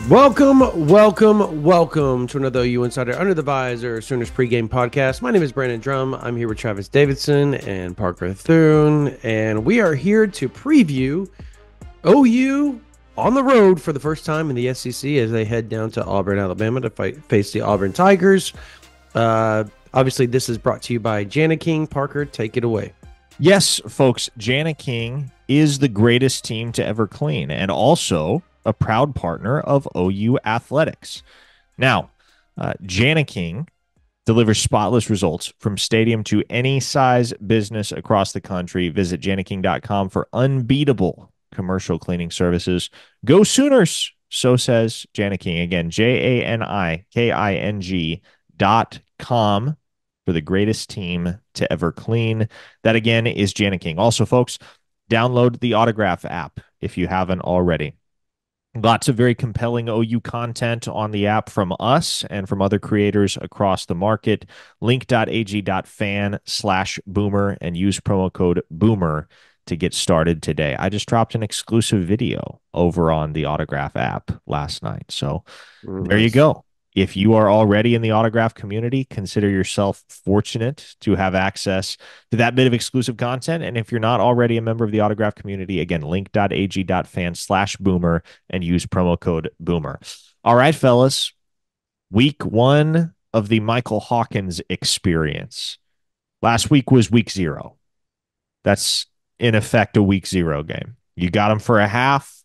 Welcome to another OU Insider Under the Visor Sooners Pregame podcast. My name is Brandon Drum. I'm here with Travis Davidson and Parker Thune, and we are here to preview OU on the road for the first time in the SEC as they head down to Auburn, Alabama to face the Auburn Tigers. Obviously, this is brought to you by Jana King. Parker, take it away. Yes, folks, Jana King is the greatest team to ever clean and also a proud partner of OU Athletics. Now, Jana King delivers spotless results from stadium to any size business across the country. Visit janaking.com for unbeatable commercial cleaning services. Go Sooners, so says Jana King. Again, JANIKING.com for the greatest team to ever clean. That again is Jana King. Also, folks, download the Autograph app if you haven't already. Lots of very compelling OU content on the app from us and from other creators across the market. Link.ag.fan/boomer and use promo code boomer to get started today. I just dropped an exclusive video over on the Autograph app last night. So there you go. If you are already in the Autograph community, consider yourself fortunate to have access to that bit of exclusive content. And if you're not already a member of the Autograph community, again, link.ag.fan/boomer and use promo code boomer. All right, fellas, week one of the Michael Hawkins experience. Last week was week 0. That's in effect a week 0 game. You got him for a half,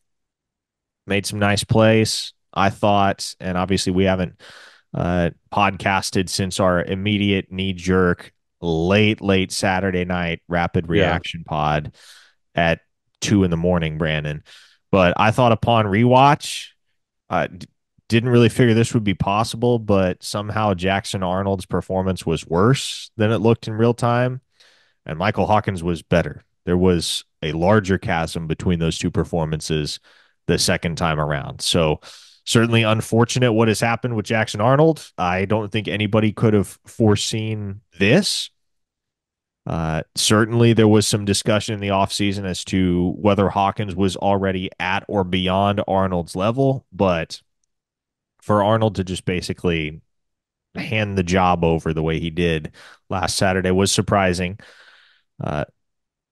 made some nice plays, I thought, and obviously we haven't podcasted since our immediate knee-jerk late Saturday night rapid reaction pod at 2 a.m, Brandon. But I thought upon rewatch, didn't really figure this would be possible, but somehow Jackson Arnold's performance was worse than it looked in real time, and Michael Hawkins was better. There was a larger chasm between those two performances the second time around. So certainly unfortunate what has happened with Jackson Arnold. I don't think anybody could have foreseen this. Certainly there was some discussion in the offseason as to whether Hawkins was already at or beyond Arnold's level, but for Arnold to just basically hand the job over the way he did last Saturday was surprising.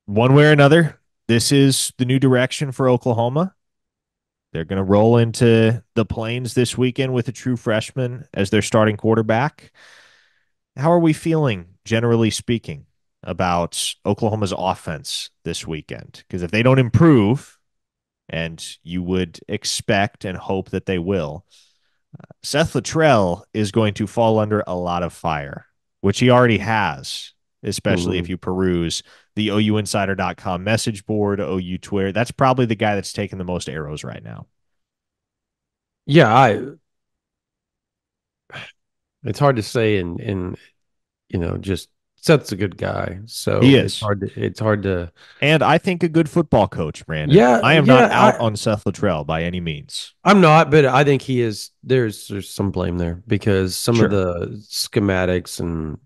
One way or another, this is the new direction for Oklahoma. They're going to roll into the Plains this weekend with a true freshman as their starting quarterback. How are we feeling, generally speaking, about Oklahoma's offense this weekend? Because if they don't improve, and you would expect and hope that they will, Seth Littrell is going to fall under a lot of fire, which he already has, especially if you peruse the OUinsider.com message board, OU Twitter. That's probably the guy that's taking the most arrows right now. Yeah, it's hard to say, and just Seth's a good guy, so he is. It's hard to. And I think a good football coach, Brandon. Yeah, I am not out on Seth Littrell by any means. I'm not, but I think he is. There's some blame there because some of Sure. the schematics and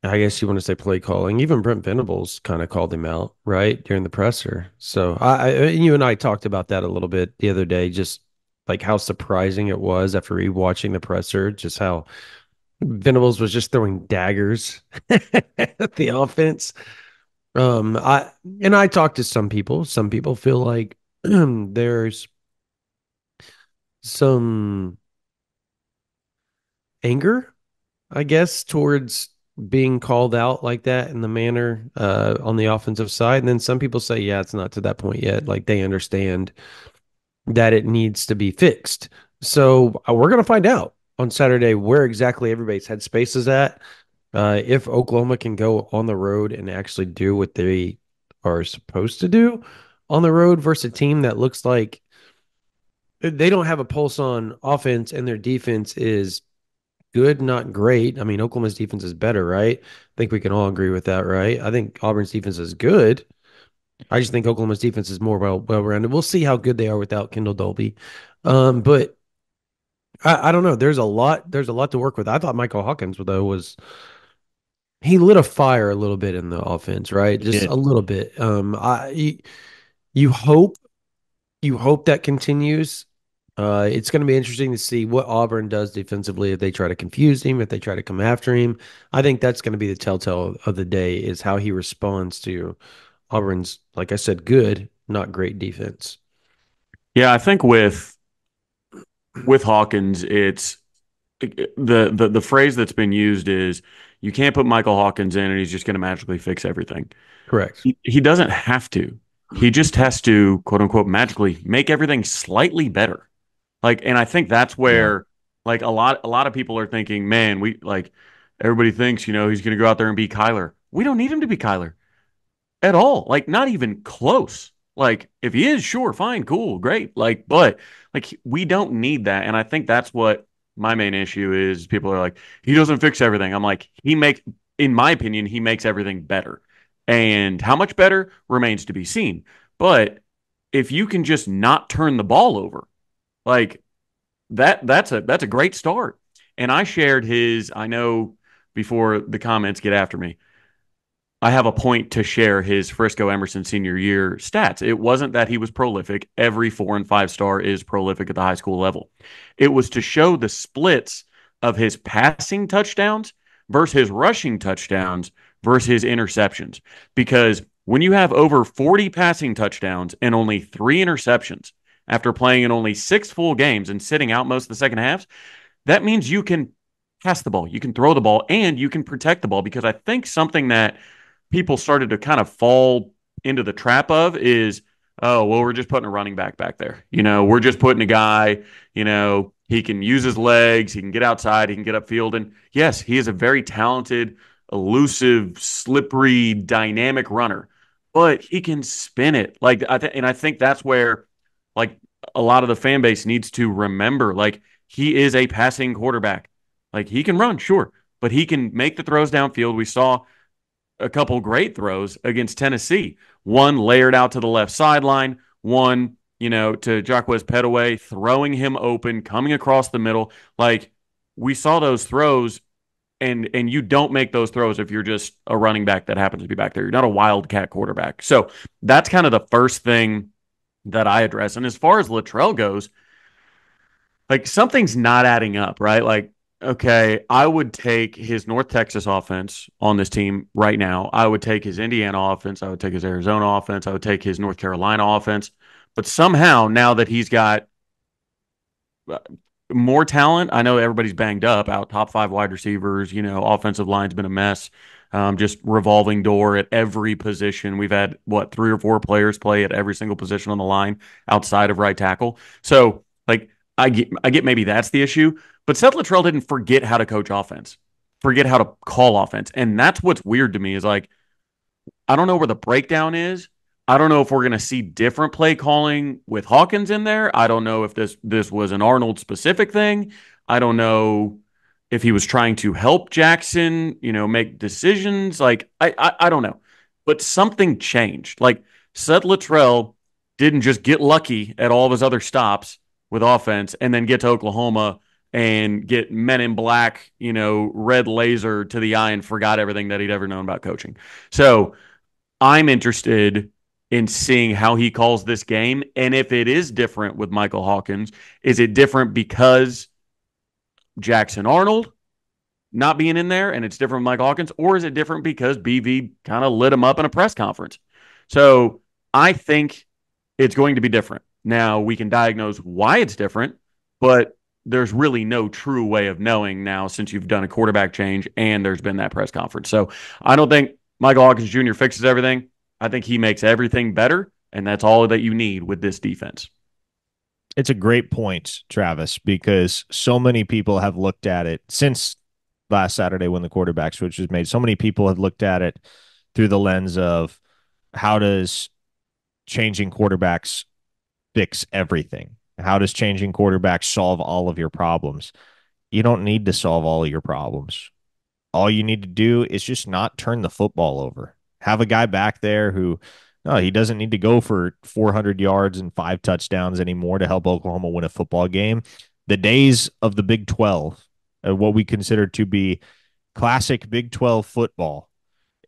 I guess you want to say play calling. Even Brent Venables kind of called him out right during the presser. So you and I talked about that a little bit the other day, just like how surprising it was after rewatching the presser, just how Venables was just throwing daggers at the offense. I talked to some people. Some people feel like there's some anger, I guess, towards being called out like that in the manner on the offensive side. And then some people say, yeah, it's not to that point yet. Like they understand that it needs to be fixed. So we're going to find out on Saturday where exactly everybody's headspace is at. If Oklahoma can go on the road and actually do what they are supposed to do on the road versus a team that looks like they don't have a pulse on offense and their defense is good, not great. I mean, Oklahoma's defense is better, right? I think we can all agree with that, right? I think Auburn's defense is good. I just think Oklahoma's defense is more well-rounded. We'll see how good they are without Kendall Dolby. But I don't know. There's a lot to work with. I thought Michael Hawkins, though, he lit a fire a little bit in the offense, right? Just a little bit. You hope You hope that continues. It's going to be interesting to see what Auburn does defensively if they try to confuse him, if they try to come after him. I think that's going to be the telltale of the day is how he responds to Auburn's, like I said, good, not great defense. Yeah, I think with Hawkins, it's the phrase that's been used is you can't put Michael Hawkins in and he's just going to magically fix everything. Correct. He doesn't have to. He just has to quote unquote magically make everything slightly better. Like, and I think that's Yeah. where like a lot of people are thinking, man, we like everybody thinks, he's going to go out there and be Kyler. We don't need him to be Kyler at all. Like, not even close. Like, if he is, sure, fine, cool, great. Like, but like we don't need that. And I think that's what my main issue is. People are like, he doesn't fix everything. I'm like, in my opinion, he makes everything better. And how much better remains to be seen. But if you can just not turn the ball over, like that's a great start. And I shared his, I know before the comments get after me, I have a point to share his Frisco Emerson senior year stats. It wasn't that he was prolific. Every 4 and 5 star is prolific at the high school level. It was to show the splits of his passing touchdowns versus his rushing touchdowns versus his interceptions. Because when you have over 40 passing touchdowns and only 3 interceptions after playing in only 6 full games and sitting out most of the second halves, that means you can pass the ball, you can throw the ball, and you can protect the ball. Because I think something that people started to kind of fall into the trap of is, oh, well, we're just putting a running back there. We're just putting a guy, he can use his legs, he can get outside, he can get upfield. And yes, he is a very talented, elusive, slippery, dynamic runner, but he can spin it. And I think that's where, like, a lot of the fan base needs to remember, like, he is a passing quarterback. Like, he can run, sure, but he can make the throws downfield. We saw a couple great throws against Tennessee. One layered out to the left sideline, one, to Jacquez Petaway, throwing him open, coming across the middle. Like, we saw those throws, and you don't make those throws if you're just a running back that happens to be back there. You're not a wildcat quarterback. So that's kind of the first thing that I address. And as far as Latrell goes, like something's not adding up, right? Like, okay, I would take his North Texas offense on this team right now. I would take his Indiana offense. I would take his Arizona offense. I would take his North Carolina offense. But somehow, now that he's got uh, more talent, I know everybody's banged up out top 5 wide receivers, offensive line's been a mess. Just revolving door at every position. We've had what 3 or 4 players play at every single position on the line outside of right tackle. So like I get maybe that's the issue, but Seth Luttrell didn't forget how to coach offense, forget how to call offense, and that's what's weird to me is like I don't know where the breakdown is. I don't know if we're going to see different play calling with Hawkins in there. I don't know if this was an Arnold specific thing. I don't know if he was trying to help Jackson, make decisions. Like I don't know, but something changed. Like Seth Luttrell didn't just get lucky at all of his other stops with offense and then get to Oklahoma and get Men in Black, red laser to the eye and forgot everything that he'd ever known about coaching. So I'm interested in seeing how he calls this game. And if it is different with Michael Hawkins, is it different because Jackson Arnold not being in there and it's different with Michael Hawkins? Or is it different because BV kind of lit him up in a press conference? So I think it's going to be different. Now we can diagnose why it's different, but there's really no true way of knowing now since you've done a quarterback change and there's been that press conference. So I don't think Michael Hawkins Jr. fixes everything. I think he makes everything better, and that's all that you need with this defense. It's a great point, Travis, because so many people have looked at it since last Saturday when the quarterback switch was made. So many people have looked at it through the lens of how does changing quarterbacks fix everything? How does changing quarterbacks solve all of your problems? You don't need to solve all of your problems. All you need to do is just not turn the football over. Have a guy back there who, no, he doesn't need to go for 400 yards and 5 touchdowns anymore to help Oklahoma win a football game. The days of the Big 12, what we consider to be classic Big 12 football,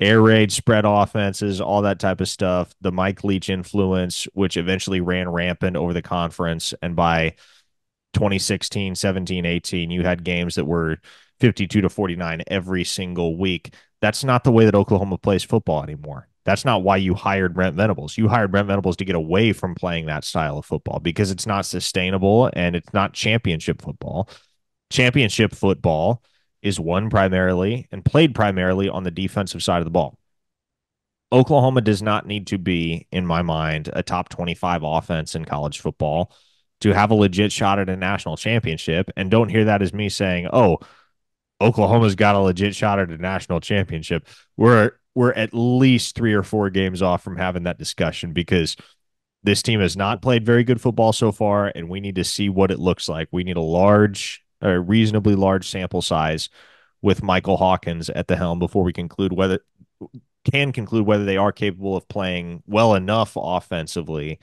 Air raid spread offenses, all that type of stuff. The Mike Leach influence, which eventually ran rampant over the conference. And by 2016, 17, 18, you had games that were 52-49 every single week. That's not the way that Oklahoma plays football anymore. That's not why you hired Brent Venables. You hired Brent Venables to get away from playing that style of football because it's not sustainable and it's not championship football. Championship football is won primarily and played primarily on the defensive side of the ball. Oklahoma does not need to be, in my mind, a top 25 offense in college football to have a legit shot at a national championship. And don't hear that as me saying, oh, Oklahoma's got a legit shot at a national championship. We're at least 3 or 4 games off from having that discussion because this team has not played very good football so far, and we need to see what it looks like. We need a reasonably large sample size with Michael Hawkins at the helm before we conclude whether they are capable of playing well enough offensively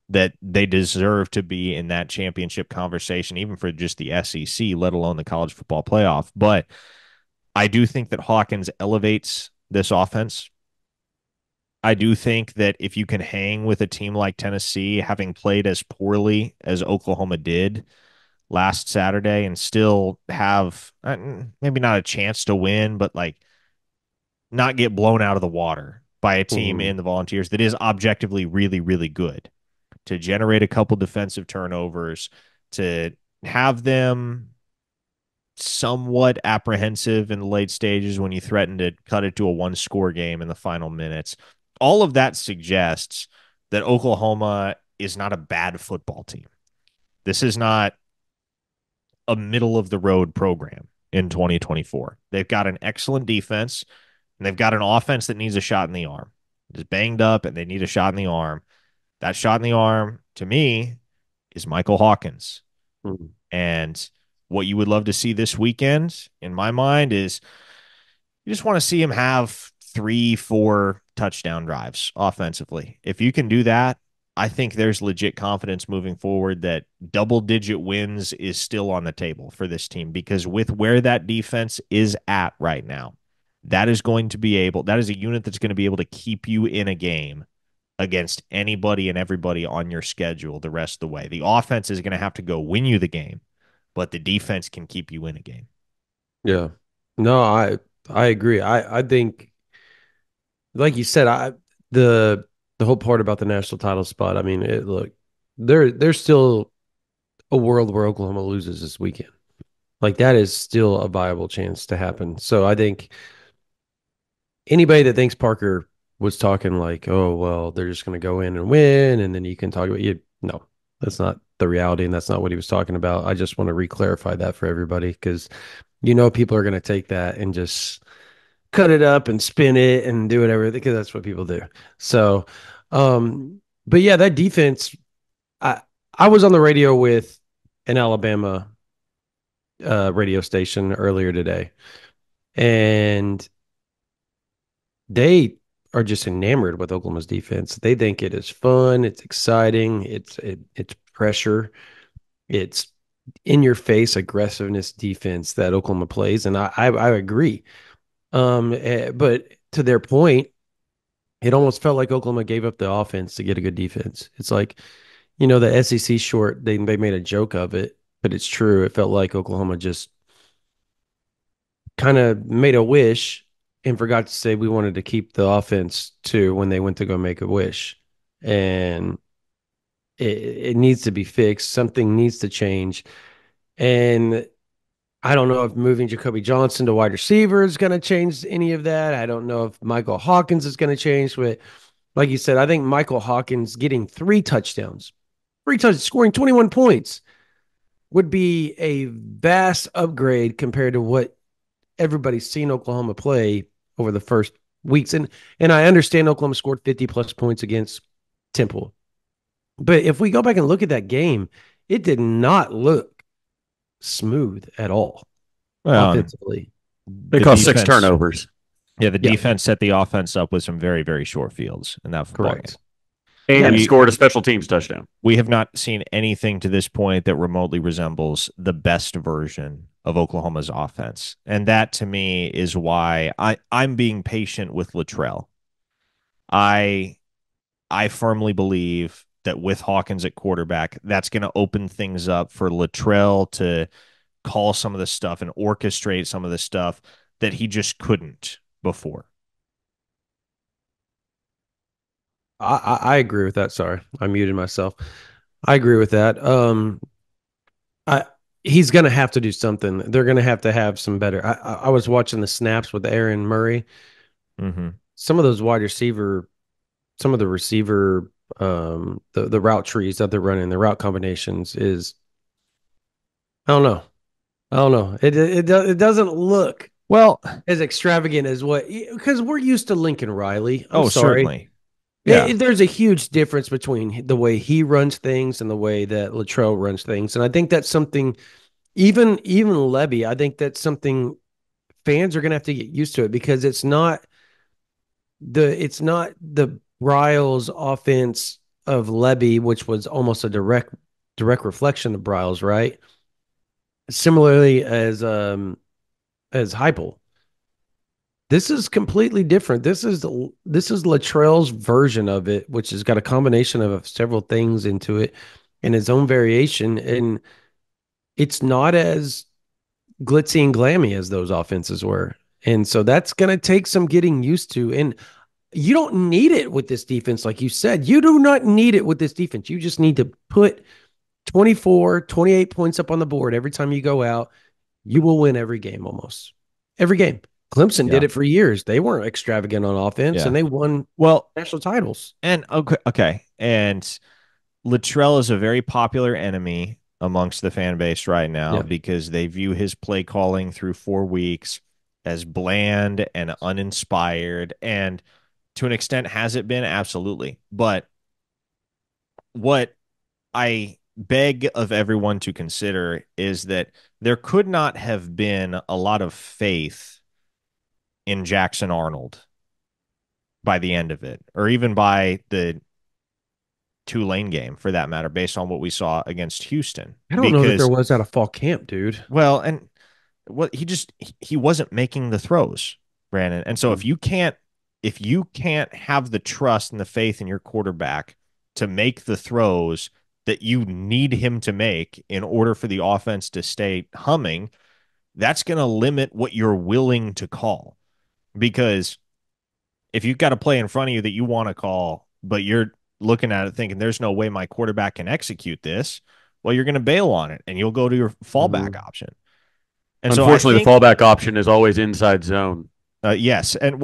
that they deserve to be in that championship conversation, even for just the SEC, let alone the college football playoff. But I do think that Hawkins elevates this offense. I do think that if you can hang with a team like Tennessee, having played as poorly as Oklahoma did last Saturday and still have maybe not a chance to win, but like not get blown out of the water by a team Mm-hmm. in the Volunteers that is objectively really, really good, to generate a couple defensive turnovers, to have them somewhat apprehensive in the late stages when you threaten to cut it to a 1-score game in the final minutes. All of that suggests that Oklahoma is not a bad football team. This is not a middle of the road program in 2024. They've got an excellent defense and they've got an offense that needs a shot in the arm. It's banged up and they need a shot in the arm. That shot in the arm, to me, is Michael Hawkins. Mm-hmm. And what you would love to see this weekend, in my mind, is you just want to see him have 3, 4 touchdown drives offensively. If you can do that, I think there's legit confidence moving forward that double-digit wins is still on the table for this team because with where that defense is at right now, that is a unit that's going to be able to keep you in a game against anybody and everybody on your schedule the rest of the way. The offense is going to have to go win you the game, but the defense can keep you in a game. Yeah. No, I agree. I think, like you said, the the whole part about the national title spot. I mean, look, there's still a world where Oklahoma loses this weekend. Like that is still a viable chance to happen. So I think anybody that thinks Parker was talking like, oh well, they're just going to go in and win, and then you can talk about you. No, that's not the reality, and that's not what he was talking about. I just want to re-clarify that for everybody because people are going to take that and just cut it up and spin it and do whatever because that's what people do. So, but yeah, that defense. I I was on the radio with an Alabama radio station earlier today, and they are just enamored with Oklahoma's defense. They think it is fun, it's exciting, it's pressure, it's in your face aggressiveness defense that Oklahoma plays, and I agree. But to their point, it almost felt like Oklahoma gave up the offense to get a good defense. It's like, the SEC short, they made a joke of it, but it's true. It felt like Oklahoma just kind of made a wish and forgot to say we wanted to keep the offense too when they went to go make a wish. And it needs to be fixed. Something needs to change. And I don't know if moving Jacoby Johnson to wide receiver is going to change any of that. I don't know if Michael Hawkins is going to change. But like you said, I think Michael Hawkins getting 3 touchdowns, scoring 21 points would be a vast upgrade compared to what everybody's seen Oklahoma play over the first weeks. And I understand Oklahoma scored 50 plus points against Temple. But if we go back and look at that game, it did not look smooth at all Well, offensively. They the caused 6 defense, turnovers. yeah, the Yeah, defense set the offense up with some very, very short fields in that football game. correct. And Yeah, you We scored a special teams touchdown. we have not seen anything to this point that remotely resembles the best version of Oklahoma's offense. And that to me is why I'm being patient with Luttrell. I I firmly believe that with Hawkins at quarterback, that's going to open things up for Luttrell to call some of the stuff and orchestrate some of the stuff that he just couldn't before. I agree with that. Sorry, I muted myself. I agree with that. I he's gonna have to do something. They're gonna have to have some better. I was watching the snaps with Aaron Murray. Mm-hmm. Some of those wide receiver, some of the receiver, the route trees that they're running, the route combinations is I don't know. I don't know. It doesn't look Well, as extravagant as what because we're used to Lincoln Riley. I'm oh, sorry. certainly. Yeah. There's a huge difference between the way he runs things and the way that Latrell runs things, and I think that's something. Even Levy, I think that's something fans are going to have to get used to it because it's not the Bryles offense of Levy, which was almost a direct reflection of Bryles, right? Similarly as Heupel. This is completely different. This is Latrell's version of it, which has got a combination of several things into it and his own variation. And it's not as glitzy and glammy as those offenses were. And so that's going to take some getting used to. And you don't need it with this defense. Like you said, you do not need it with this defense. You just need to put 24, 28 points up on the board every time you go out. You will win every game almost. Every game. Clemson did Yeah. it for years. They weren't extravagant on offense and Yeah. they won Well, national titles. and okay. And Luttrell is a very popular enemy amongst the fan base right now Yeah. because they view his play calling through 4 weeks as bland and uninspired. And to an extent, has it been? Absolutely. But what I beg of everyone to consider is that there could not have been a lot of faith in Jackson Arnold by the end of it, or even by the Tulane game for that matter, based on what we saw against Houston. I don't know that there Because, was at a fall camp, dude. well, and what he wasn't making the throws, Brandon. And so Mm. if you can't have the trust and the faith in your quarterback to make the throws that you need him to make in order for the offense to stay humming, that's going to limit what you're willing to call. Because if you've got a play in front of you that you want to call, but you're looking at it thinking there's no way my quarterback can execute this, well, you're going to bail on it and you'll go to your fallback Mhm. option. And so I Unfortunately, the think, fallback option is always inside zone. yes, and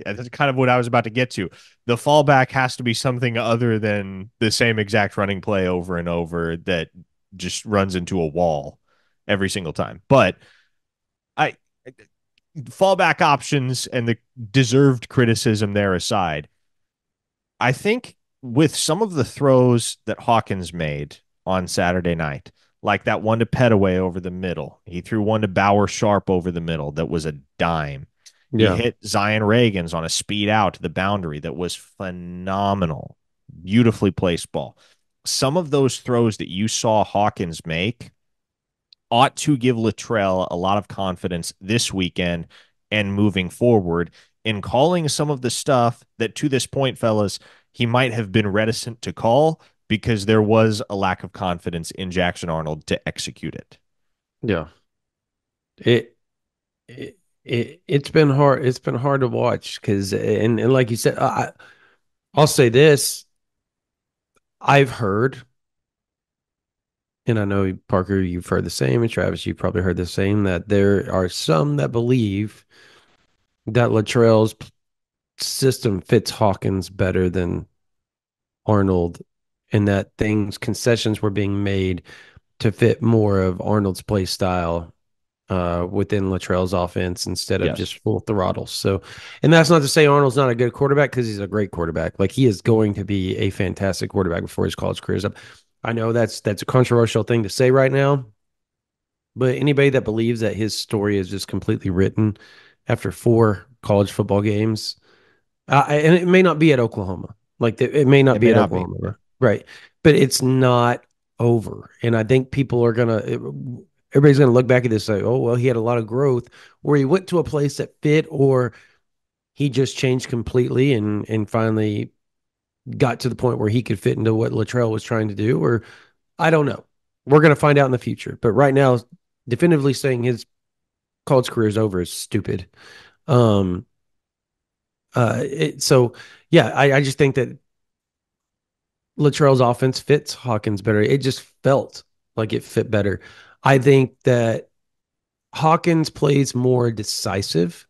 that's kind of what I was about to get to. The fallback has to be something other than the same exact running play over and over that just runs into a wall every single time. But I fallback options and the deserved criticism there aside, I think with some of the throws that Hawkins made on Saturday night, like that one to Petaway over the middle, he threw one to Bauer Sharp over the middle that was a dime. He Yeah. hit Zion Reagans on a speed out to the boundary that was phenomenal. Beautifully placed ball. Some of those throws that you saw Hawkins make ought to give Luttrell a lot of confidence this weekend and moving forward in calling some of the stuff that to this point, fellas, he might have been reticent to call because there was a lack of confidence in Jackson Arnold to execute it. Yeah. It it's been hard. It's been hard to watch because and like you said, I'll say this. I've heard, and I know Parker, you've heard the same, and Travis, you've probably heard the same, that there are some that believe that Latrell's system fits Hawkins better than Arnold, and that concessions were being made to fit more of Arnold's play style within Latrell's offense instead of Yes. just full throttle. So, and that's not to say Arnold's not a good quarterback because he's a great quarterback. Like he is going to be a fantastic quarterback before his college career is up. I know that's a controversial thing to say right now, but anybody that believes that his story is just completely written after 4 college football games, and it may not be at Oklahoma, like it may not It be may at not be. Oklahoma, right? But it's not over, and I think people are gonna. everybody's going to look back at this like, oh, well, he had a lot of growth, or he went to a place that fit, or he just changed completely and finally got to the point where he could fit into what Latrell was trying to do, or I don't know. We're going to find out in the future. But right now, definitively saying his college career is over is stupid. Um, so yeah, I just think that Latrell's offense fits Hawkins better. It just felt like it fit better. I think that Hawkins plays more decisive.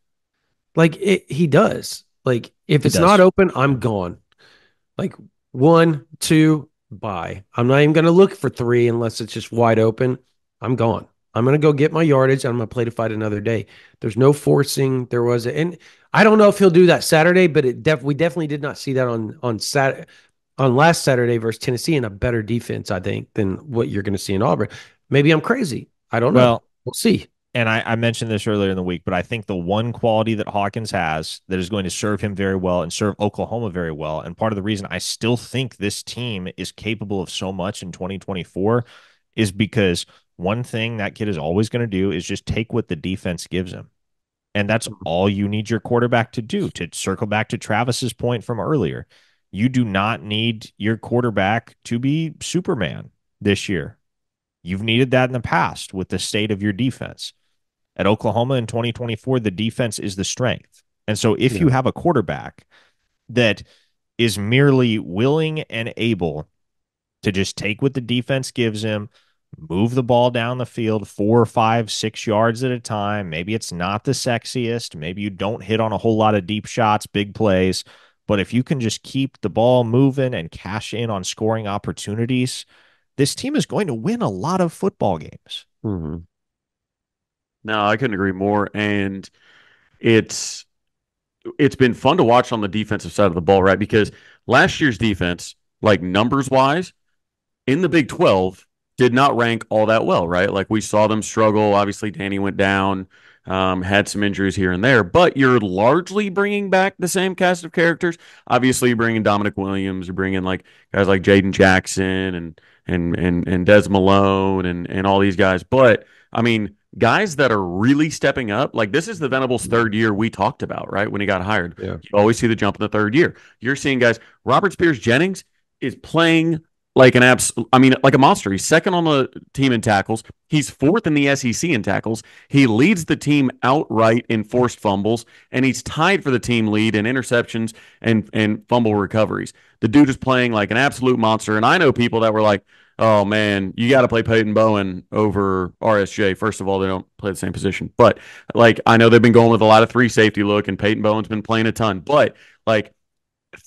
He does. Like if He it's not does. open, I'm gone. Like 1, 2, bye. I'm not even going to look for 3 unless it's just wide open. I'm gone. I'm going to go get my yardage. I'm going to play to fight another day. There's no forcing. And I don't know if he'll do that Saturday, but we definitely did not see that on last Saturday versus Tennessee in a better defense, I think, than what you're going to see in Auburn. Maybe I'm crazy. I don't know. Well, We'll see. and I mentioned this earlier in the week, but I think the one quality that Hawkins has that is going to serve him very well and serve Oklahoma very well, and part of the reason I still think this team is capable of so much in 2024 is because one thing that kid is always going to do is just take what the defense gives him. And that's all you need your quarterback to do. To circle back to Travis's point from earlier, you do not need your quarterback to be Superman this year. You've needed that in the past with the state of your defense. At Oklahoma in 2024, the defense is the strength. And so if you Yeah. have a quarterback that is merely willing and able to just take what the defense gives him, move the ball down the field 4, 5, 6 yards at a time. Maybe it's not the sexiest. Maybe you don't hit on a whole lot of deep shots, big plays. But if you can just keep the ball moving and cash in on scoring opportunities, this team is going to win a lot of football games. Mm-hmm. No, I couldn't agree more. And it's it's been fun to watch on the defensive side of the ball, right? Because last year's defense, like numbers wise, in the Big 12 did not rank all that well, right? Like we saw them struggle. Obviously, Danny went down, had some injuries here and there, but you're largely bringing back the same cast of characters. Obviously, you're bringing Dominic Williams, you're bringing like guys like Jaden Jackson and Des Malone and all these guys. But I mean, guys that are really stepping up, like this is the Venables third year we talked about, right? When he got hired, Yeah. you always see the jump in the third year. You're seeing guys. Robert Spears Jennings is playing like like a monster. He's second on the team in tackles. He's fourth in the SEC in tackles. He leads the team outright in forced fumbles, and he's tied for the team lead in interceptions and fumble recoveries. The dude is playing like an absolute monster. And I know people that were like, "Oh man, you got to play Peyton Bowen over RSJ." First of all, they don't play the same position, but like I know they've been going with a lot of 3 safety look, and Peyton Bowen's been playing a ton. But like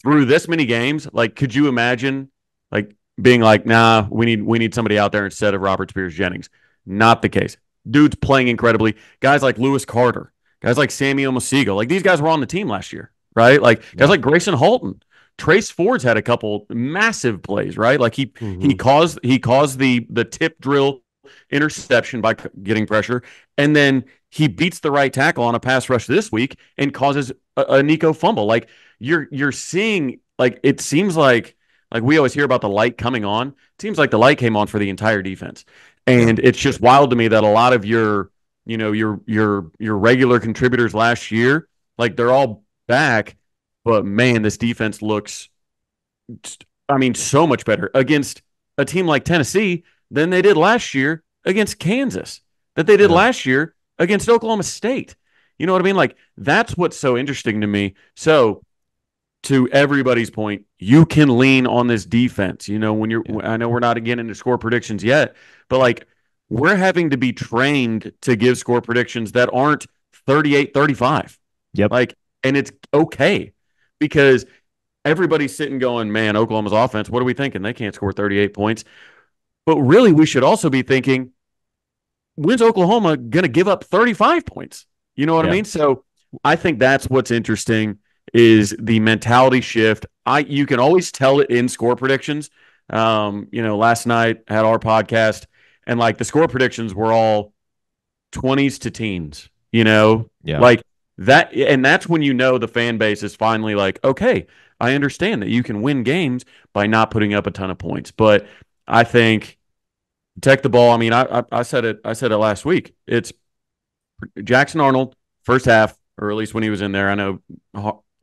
through this many games, like could you imagine like being like, nah, we need somebody out there instead of Robert Spears Jennings? Not the case. Dude's playing incredibly. Guys like Lewis Carter, guys like Samuel Masigo, like these guys were on the team last year, right? Like guys Yeah. like Grayson Halton. Trace Ford's had a couple massive plays, right? Like he Mm-hmm. he caused he caused the tip drill interception by getting pressure, and then he beats the right tackle on a pass rush this week and causes a Nico fumble. Like you're seeing, like it seems like we always hear about the light coming on. It seems like the light came on for the entire defense. Yeah. And it's just wild to me that a lot of your regular contributors last year, like they're all back, but man, this defense looks I mean so much better against a team like Tennessee than they did last year against Kansas, that they did Yeah. last year against Oklahoma State. You know what I mean? Like that's what's so interesting to me. So to everybody's point, you can lean on this defense. You know, Yeah. I know we're not getting into score predictions yet, but like we're having to be trained to give score predictions that aren't 38-35. Yep. Like, and it's okay because everybody's sitting going, man, Oklahoma's offense, what are we thinking? They can't score 38 points. But really, we should also be thinking, when's Oklahoma going to give up 35 points? You know what I Yeah. mean? So I think that's what's interesting is the mentality shift. You can always tell it in score predictions. Last night had our podcast and like the score predictions were all 20s to teens, Yeah. like that. And that's when the fan base is finally like, okay, I understand that you can win games by not putting up a ton of points. But I think protect the ball. I mean, I said it. I said it last week. It's Jackson Arnold first half, or at least when he was in there. I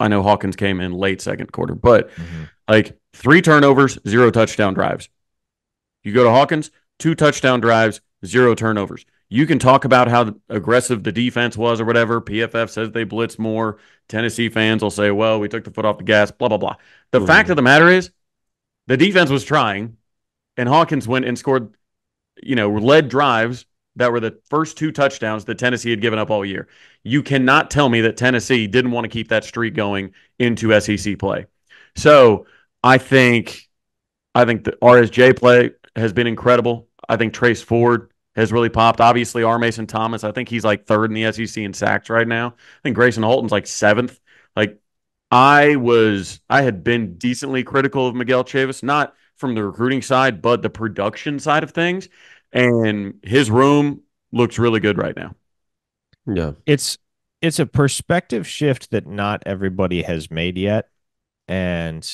know Hawkins came in late second quarter, but Mm-hmm. like 3 turnovers, 0 touchdown drives. You go to Hawkins, 2 touchdown drives, 0 turnovers. You can talk about how aggressive the defense was or whatever. PFF says they blitzed more. Tennessee fans will say, well, we took the foot off the gas, blah, blah, blah. The fact Mhm. of the matter is, the defense was trying, and Hawkins went and scored, led drives that were the first 2 touchdowns that Tennessee had given up all year. You cannot tell me that Tennessee didn't want to keep that streak going into SEC play. So I think the RSJ play has been incredible. I think Trace Ford has really popped. Obviously, R. Mason Thomas, I think he's like third in the SEC in sacks right now. I think Grayson Holton's like seventh. Like I had been decently critical of Miguel Chavis, not from the recruiting side, but the production side of things. And his room looks really good right now. Yeah. It's a perspective shift that not everybody has made yet, and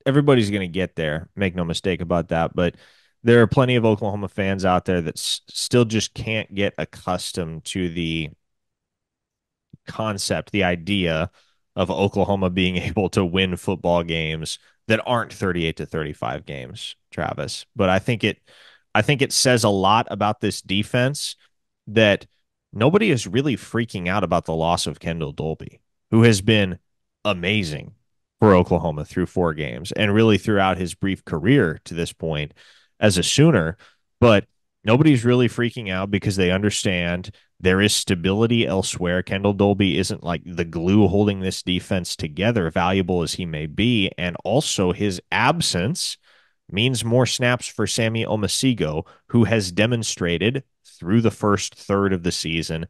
everybody's going to get there. Make no mistake about that. But there are plenty of Oklahoma fans out there that still just can't get accustomed to the concept, the idea of Oklahoma being able to win football games that aren't 38-35 games, Travis. But I think it says a lot about this defense that nobody is really freaking out about the loss of Kendall Dolby, who has been amazing for Oklahoma through 4 games and really throughout his brief career to this point as a Sooner. But nobody's really freaking out because they understand there is stability elsewhere. Kendall Dolby isn't like the glue holding this defense together, valuable as he may be. And also, his absence means more snaps for Sammy Omasigo, who has demonstrated through the first third of the season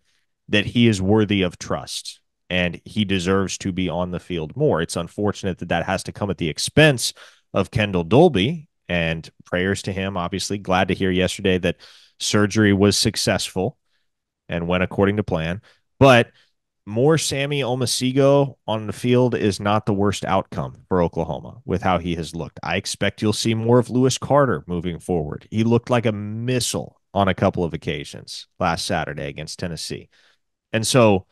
that he is worthy of trust and he deserves to be on the field more. It's unfortunate that that has to come at the expense of Kendall Dolby, and prayers to him. Obviously, glad to hear yesterday that surgery was successful and went according to plan. But more Sammy Omasigo on the field is not the worst outcome for Oklahoma with how he has looked. I expect you'll see more of Lewis Carter moving forward. He looked like a missile on a couple of occasions last Saturday against Tennessee. And so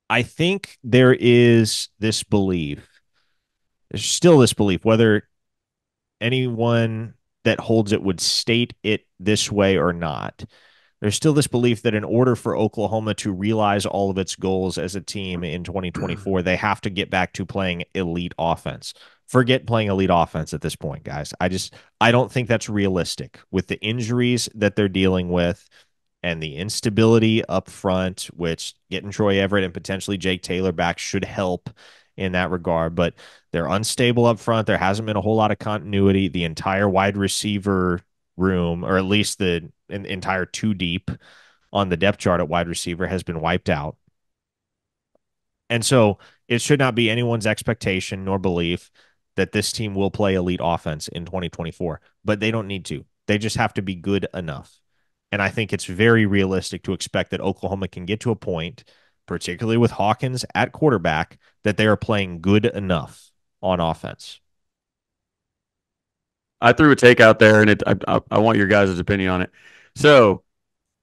I think there is this belief, there's still this belief, whether anyone that holds it would state it this way or not. There's still this belief that in order for Oklahoma to realize all of its goals as a team in 2024, they have to get back to playing elite offense. Forget playing elite offense at this point, guys. I don't think that's realistic with the injuries that they're dealing with and the instability up front, which getting Troy Everett and potentially Jake Taylor back should help in that regard. But they're unstable up front. There hasn't been a whole lot of continuity. The entire wide receiver room, or at least the entire 2 deep on the depth chart at wide receiver, has been wiped out. And so it should not be anyone's expectation nor belief that this team will play elite offense in 2024, but they don't need to. They just have to be good enough. And I think it's very realistic to expect that Oklahoma can get to a point, particularly with Hawkins at quarterback, that they are playing good enough on offense. I threw a take out there, and I want your guys' opinion on it. So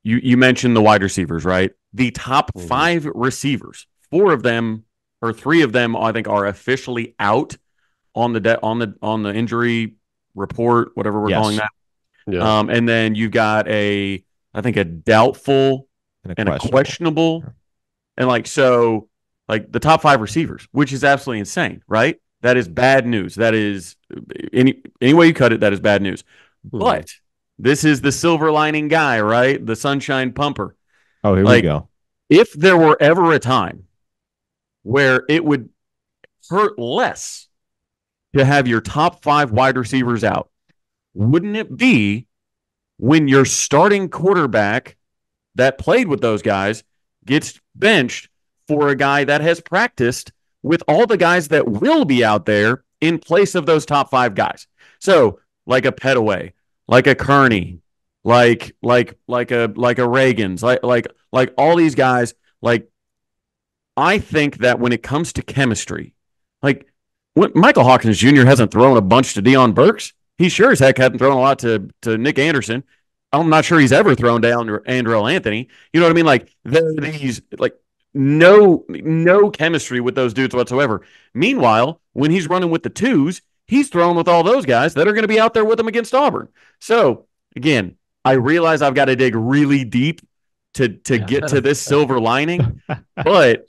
you mentioned the wide receivers, right? The top Mhm. 5 receivers, 4 of them or 3 of them, I think, are officially out on the injury report, whatever we're calling Yes. that. Yeah. And then you've got I think a doubtful And and a questionable, and like the top 5 receivers, which is absolutely insane, right? That is bad news. That is any way you cut it, that is bad news. Mhm. But this is the silver lining guy, right? The sunshine pumper. Oh, here we Like, go. if there were ever a time where it would hurt less to have your top 5 wide receivers out, wouldn't it be when your starting quarterback that played with those guys gets benched for a guy that has practiced with all the guys that will be out there in place of those top 5 guys? So, like a Petaway, like a Kearney, like a Reagan's, like all these guys. Like, I think that when it comes to chemistry, like, Michael Hawkins Jr. hasn't thrown a bunch to Deion Burks. he sure as heck hadn't thrown a lot to Nick Anderson. I'm not sure he's ever thrown down to Andrell Anthony. You know what I mean? Like there are these like no chemistry with those dudes whatsoever. Meanwhile, when he's running with the twos, he's throwing with all those guys that are going to be out there with him against Auburn. So again, I realize I've got to dig really deep to get to this silver lining, but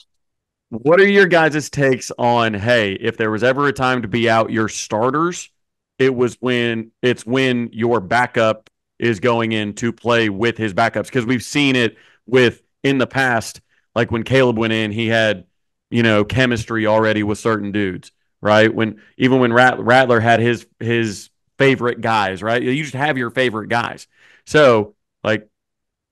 what are your guys' takes on, hey, if there was ever a time to be out your starters, it's when your backup is going in to play with his backups? Because we've seen it with in the past, like when Caleb went in, he had, chemistry already with certain dudes, right? When Rattler had his favorite guys, right? You just have your favorite guys. So, like,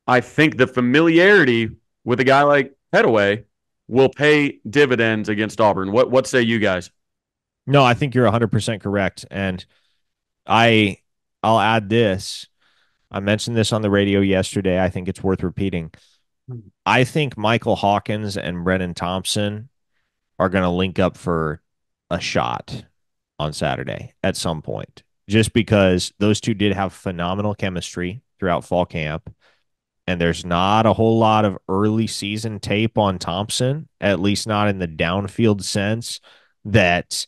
I think the familiarity with a guy like Petaway will pay dividends against Auburn. What say you guys? No, I think you're 100% correct. And I I'll add this. I mentioned this on the radio yesterday. I think it's worth repeating. I think Michael Hawkins and Brennan Thompson are going to link up for a shot on Saturday at some point, just because those two did have phenomenal chemistry throughout fall camp. And there's not a whole lot of early season tape on Thompson, at least not in the downfield sense, that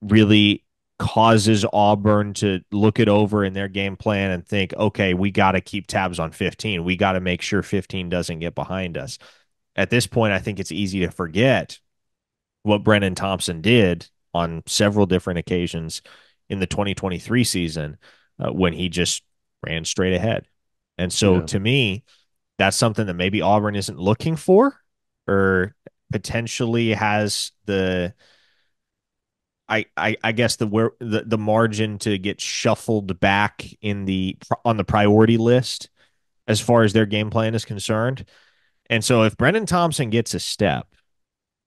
really causes Auburn to look it over in their game plan and think, okay, we got to keep tabs on 15. We got to make sure 15 doesn't get behind us. At this point, I think it's easy to forget what Brennan Thompson did on several different occasions in the 2023 season when he just ran straight ahead. And so Yeah. to me, that's something that maybe Auburn isn't looking for or potentially has the I guess the margin to get shuffled back in the on the priority list as far as their game plan is concerned. And so if Brennan Thompson gets a step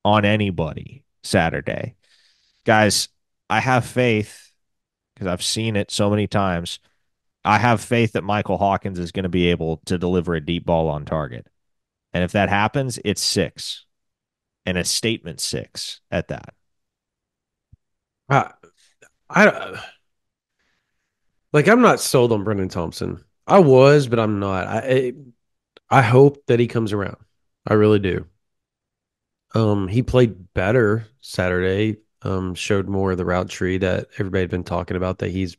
on anybody Saturday, guys, I have faith because I've seen it so many times. I have faith that Michael Hawkins is going to be able to deliver a deep ball on target. And if that happens, it's 6 and a statement 6 at that. I, I like I'm not sold on Brendan Thompson. I was, but I'm not. I hope that he comes around. I really do. He played better Saturday. Showed more of the route tree that everybody had been talking about that he's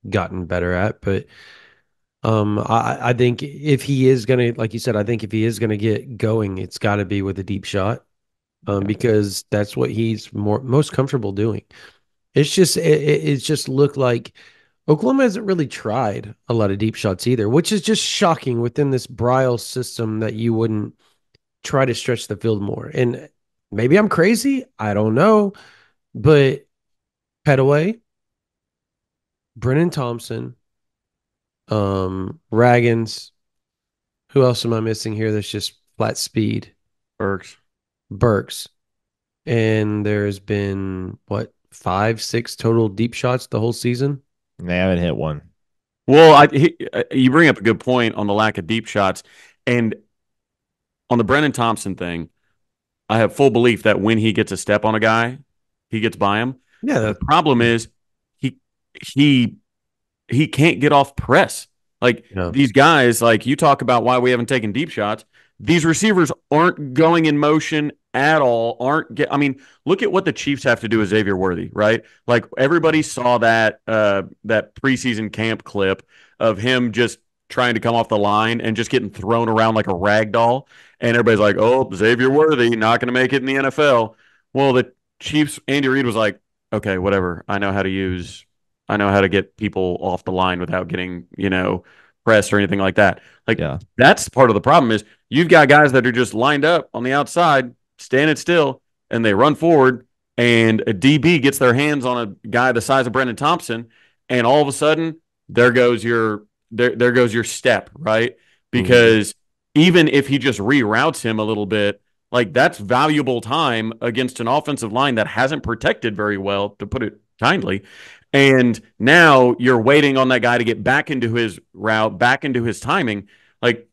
gotten better at. But I think if he is gonna, like you said, I think if he is gonna get going, it's got to be with a deep shot. Yeah. Because that's what he's most comfortable doing. It's just looked like Oklahoma hasn't really tried a lot of deep shots either, which is just shocking within this Brile system that you wouldn't try to stretch the field more. And maybe I'm crazy, I don't know, but Petaway, Brennan Thompson, Raggins, who else am I missing here that's just flat speed? Burks. Burks. And there's been what, 5, 6 total deep shots the whole season? And they haven't hit one. Well, you bring up a good point on the lack of deep shots, and on the Brennan Thompson thing, I have full belief that when he gets a step on a guy, he gets by him. Yeah, The problem is he he he can't get off press. Like no. these guys, like you talk about why we haven't taken deep shots. These receivers aren't going in motion at all. I mean, look at what the Chiefs have to do with Xavier Worthy, right? Like everybody saw that preseason camp clip of him just trying to come off the line and just getting thrown around like a rag doll. And everybody's like, "Oh, Xavier Worthy not going to make it in the NFL." Well, the Chiefs, Andy Reid was like, "Okay, whatever. I know how to get people off the line without getting, pressed or anything like that." Like Yeah. that's part of the problem is you've got guys that are just lined up on the outside, standing still, and they run forward, and a DB gets their hands on a guy the size of Brendan Thompson, and all of a sudden there goes your step, right? Mhm. Because even if he just reroutes him a little bit, like that's valuable time against an offensive line that hasn't protected very well, to put it kindly. And now you're waiting on that guy to get back into his route, back into his timing. Like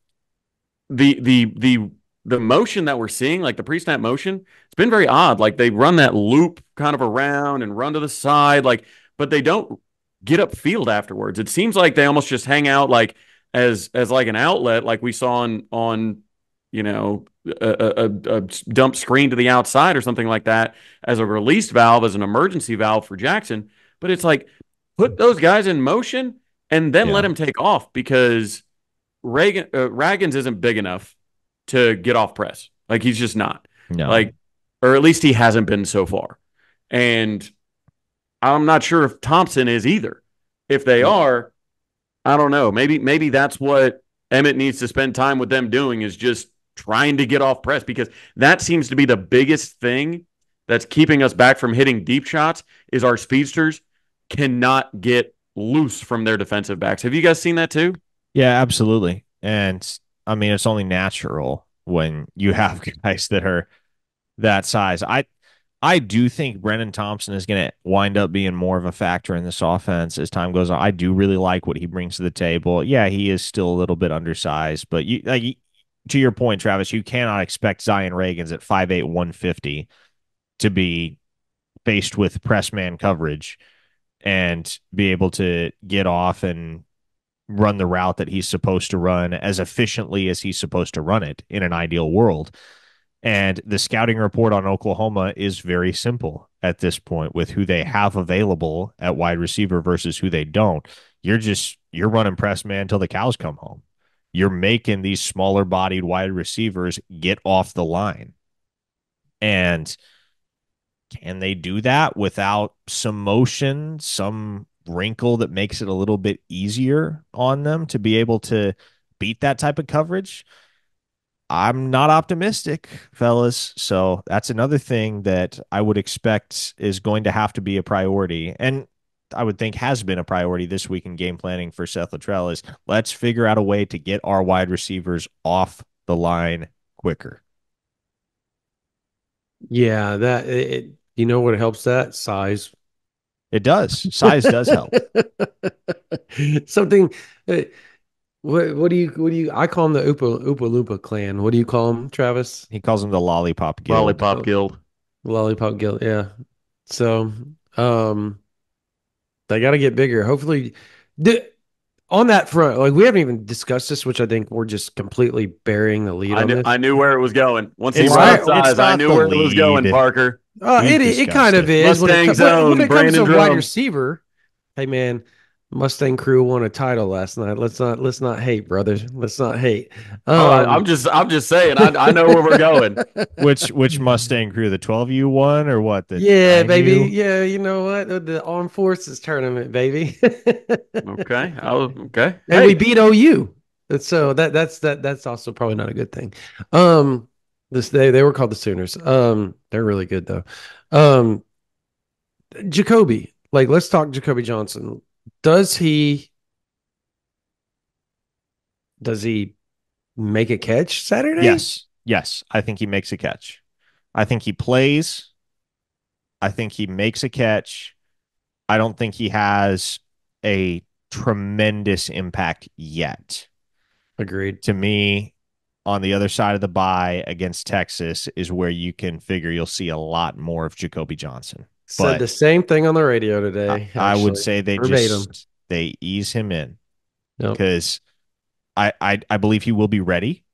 the motion that we're seeing, like the pre-snap motion, it's been very odd. Like they run that loop kind of around and run to the side, like, but they don't. get upfield afterwards. It seems like they almost just hang out like as like an outlet, like we saw on you know a dump screen to the outside or something like that as a release valve, as an emergency valve for Jackson. But it's like put those guys in motion and then let Yeah. him take off because Raggins isn't big enough to get off press. Like he's just not. No. Like, or at least he hasn't been so far. And I'm not sure if Thompson is either. If they are, I don't know. Maybe that's what Emmett needs to spend time with them doing is just trying to get off press because that seems to be the biggest thing that's keeping us back from hitting deep shots is our speedsters cannot get loose from their defensive backs. Have you guys seen that too? Yeah, absolutely. And I mean, it's only natural when you have guys that are that size. I do think Brennan Thompson is going to wind up being more of a factor in this offense as time goes on. I do really like what he brings to the table. Yeah, he is still a little bit undersized, but to your point, Travis, you cannot expect Zion Reagans at 5'8", 150 to be faced with press man coverage and be able to get off and run the route that he's supposed to run as efficiently as he's supposed to run it in an ideal world. And the scouting report on Oklahoma is very simple at this point with who they have available at wide receiver versus who they don't. You're running press man until the cows come home. You're making these smaller bodied wide receivers get off the line. And can they do that without some motion, some wrinkle that makes it a little bit easier on them to be able to beat that type of coverage? I'm not optimistic, fellas. So that's another thing that I would expect is going to have to be a priority. And I would think has been a priority this week in game planning for Seth Luttrell is let's figure out a way to get our wide receivers off the line quicker. Yeah, you know what helps that? Size. It does. Size does help. Something what do you I call them the Oopa Loompa clan. What do you call them, Travis? He calls them the Lollipop Guild. Lollipop Oh, Guild. Lollipop Guild, yeah. So, they got to get bigger. Hopefully, the, on that front, like we haven't even discussed this, which I think we're just completely burying the lead on this. I knew where it was going. Once he It's brought not. up It's size, I not knew the where it was going, lead. Parker. We've It kind discussed of it. is Mustang when Zone, it comes Brandon to wide Drum. receiver. Hey man, Mustang Crew won a title last night. Let's not hate, brothers. Let's not hate. Oh, Um, I'm just saying. I know where we're going. Which Mustang crew? The 12U one or what? The yeah, baby. 9U? Yeah, you know what? The Armed Forces tournament, baby. Okay. Okay. And we Hey, beat OU. And so that's also probably not a good thing. This they were called the Sooners. They're really good though. Um, Jacoby, like let's talk Jacoby Johnson. Does he does he make a catch Saturday? Yes. Yes. I think he makes a catch. I think he plays. I think he makes a catch. I don't think he has a tremendous impact yet. Agreed. To me, on the other side of the bye against Texas is where you can figure you'll see a lot more of Jacoby Johnson. Said But the same thing on the radio today, I would actually. say Verbatim. they ease him in Yep. because I believe he will be ready,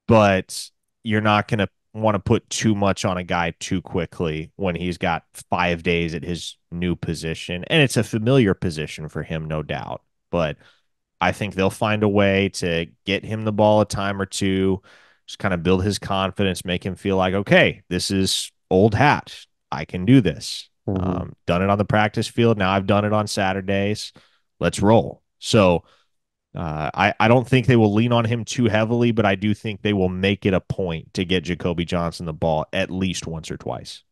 but you're not going to want to put too much on a guy too quickly when he's got 5 days at his new position. And it's a familiar position for him, no doubt. But I think they'll find a way to get him the ball a time or two, just kind of build his confidence, make him feel like, okay, this is old hat. I can do this. Mhm. Done it on the practice field. Now I've done it on Saturdays. Let's roll. So I don't think they will lean on him too heavily, but I do think they will make it a point to get Jacoby Johnson the ball at least once or twice.